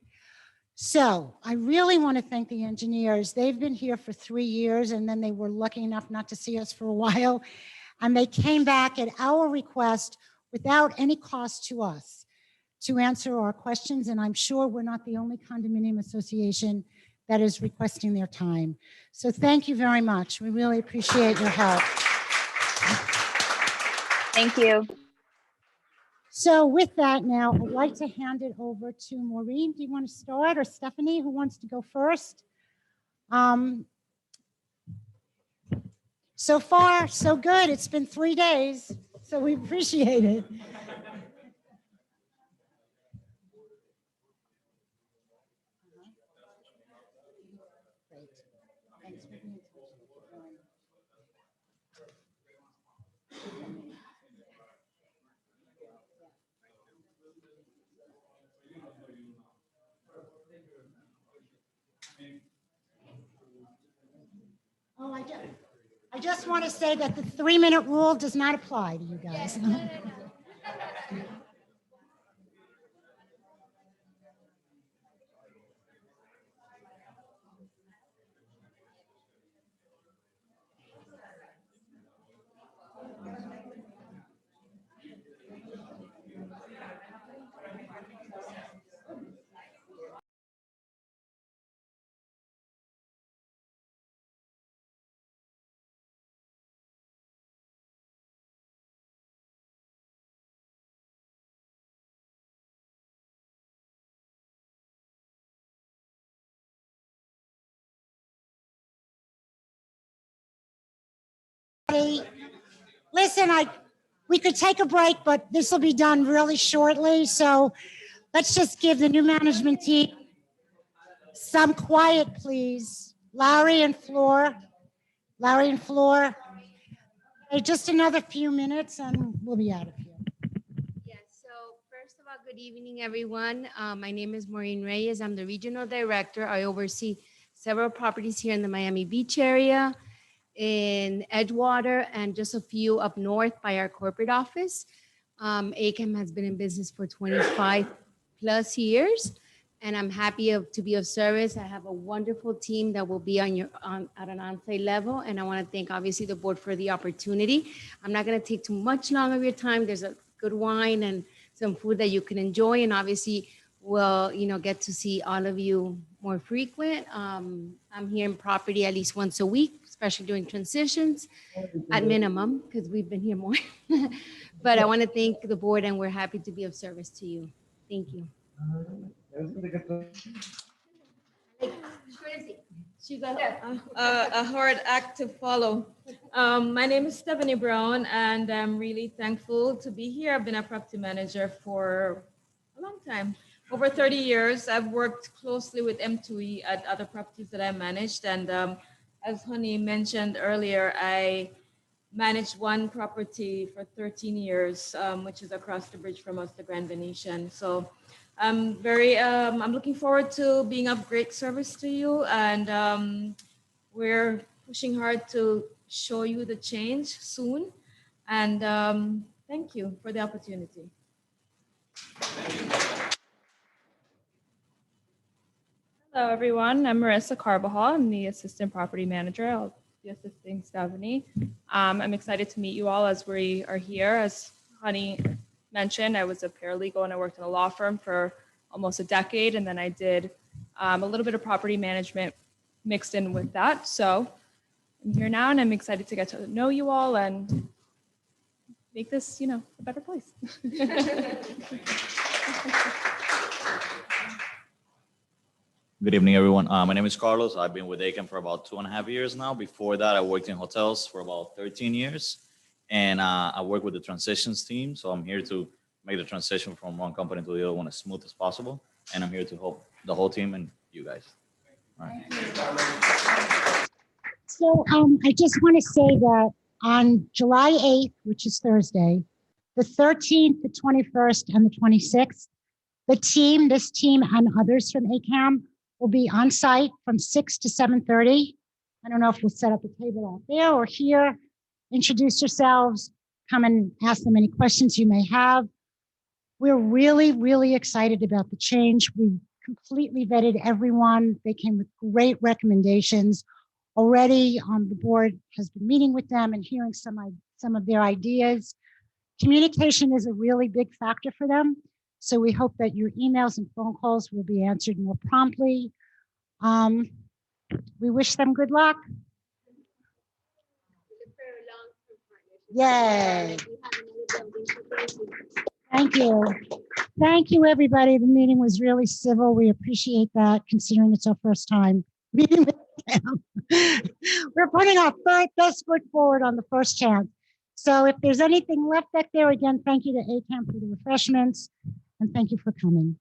So I really want to thank the engineers. They've been here for 3 years, and then they were lucky enough not to see us for a while. And they came back at our request without any cost to us to answer our questions. And I'm sure we're not the only condominium association that is requesting their time. So thank you very much. We really appreciate your help. Thank you. So with that now, I'd like to hand it over to Maureen. Do you want to start, or Stephanie, who wants to go first? So far, so good. It's been 3 days, so we appreciate it. Oh, I just want to say that the 3-minute rule does not apply to you guys. Listen, we could take a break, but this will be done really shortly. So let's just give the new management team some quiet, please. Larry and Floor. Hey, just another few minutes and we'll be out of here. Yes, so first of all, good evening, everyone. My name is Maureen Reyes. I'm the regional director. I oversee several properties here in the Miami Beach area, in Edgewater, and just a few up north by our corporate office. ACAM has been in business for 25 plus years, and I'm happy to be of service. I have a wonderful team that will be at an on-site level, and I want to thank obviously the board for the opportunity. I'm not going to take too much long of your time. There's a good wine and some food that you can enjoy, and obviously we'll get to see all of you more frequent. I'm here in property at least once a week, especially during transitions at minimum, because we've been here more. But I want to thank the board, and we're happy to be of service to you. Thank you. She's a hard act to follow. My name is Stephanie Brown, and I'm really thankful to be here. I've been a property manager for a long time, over 30 years. I've worked closely with M2E at other properties that I managed. And as Honey mentioned earlier, I managed one property for 13 years, which is across the bridge from us, the Grand Venetian. So I'm looking forward to being of great service to you, and we're pushing hard to show you the change soon. And thank you for the opportunity. Hello, everyone. I'm Marissa Carbajal. I'm the assistant property manager. I'll be assisting Stephanie. I'm excited to meet you all as we are here. As Honey mentioned, I was a paralegal and I worked in a law firm for almost a decade, and then I did a little bit of property management mixed in with that. So I'm here now, and I'm excited to get to know you all and make this, a better place. Good evening, everyone. My name is Carlos. I've been with ACAM for about 2.5 years now. Before that, I worked in hotels for about 13 years. And I work with the transitions team. So I'm here to make the transition from one company to the other one as smooth as possible. And I'm here to help the whole team and you guys. All right. So I just want to say that on July 8th, which is Thursday, the 13th, the 21st, and the 26th, this team and others from ACAM will be on site from 6 to 7:30. I don't know if we'll set up a table out there or here. Introduce yourselves, come and ask them any questions you may have. We're really, really excited about the change. We completely vetted everyone. They came with great recommendations. Already the board has been meeting with them and hearing some of their ideas. Communication is a really big factor for them. So we hope that your emails and phone calls will be answered more promptly. We wish them good luck. Yay. Thank you. Thank you, everybody. The meeting was really civil. We appreciate that, considering it's our first time meeting with them. We're putting our best foot forward on the first chance. So if there's anything left back there, again, thank you to ACAM for the refreshments, and thank you for coming.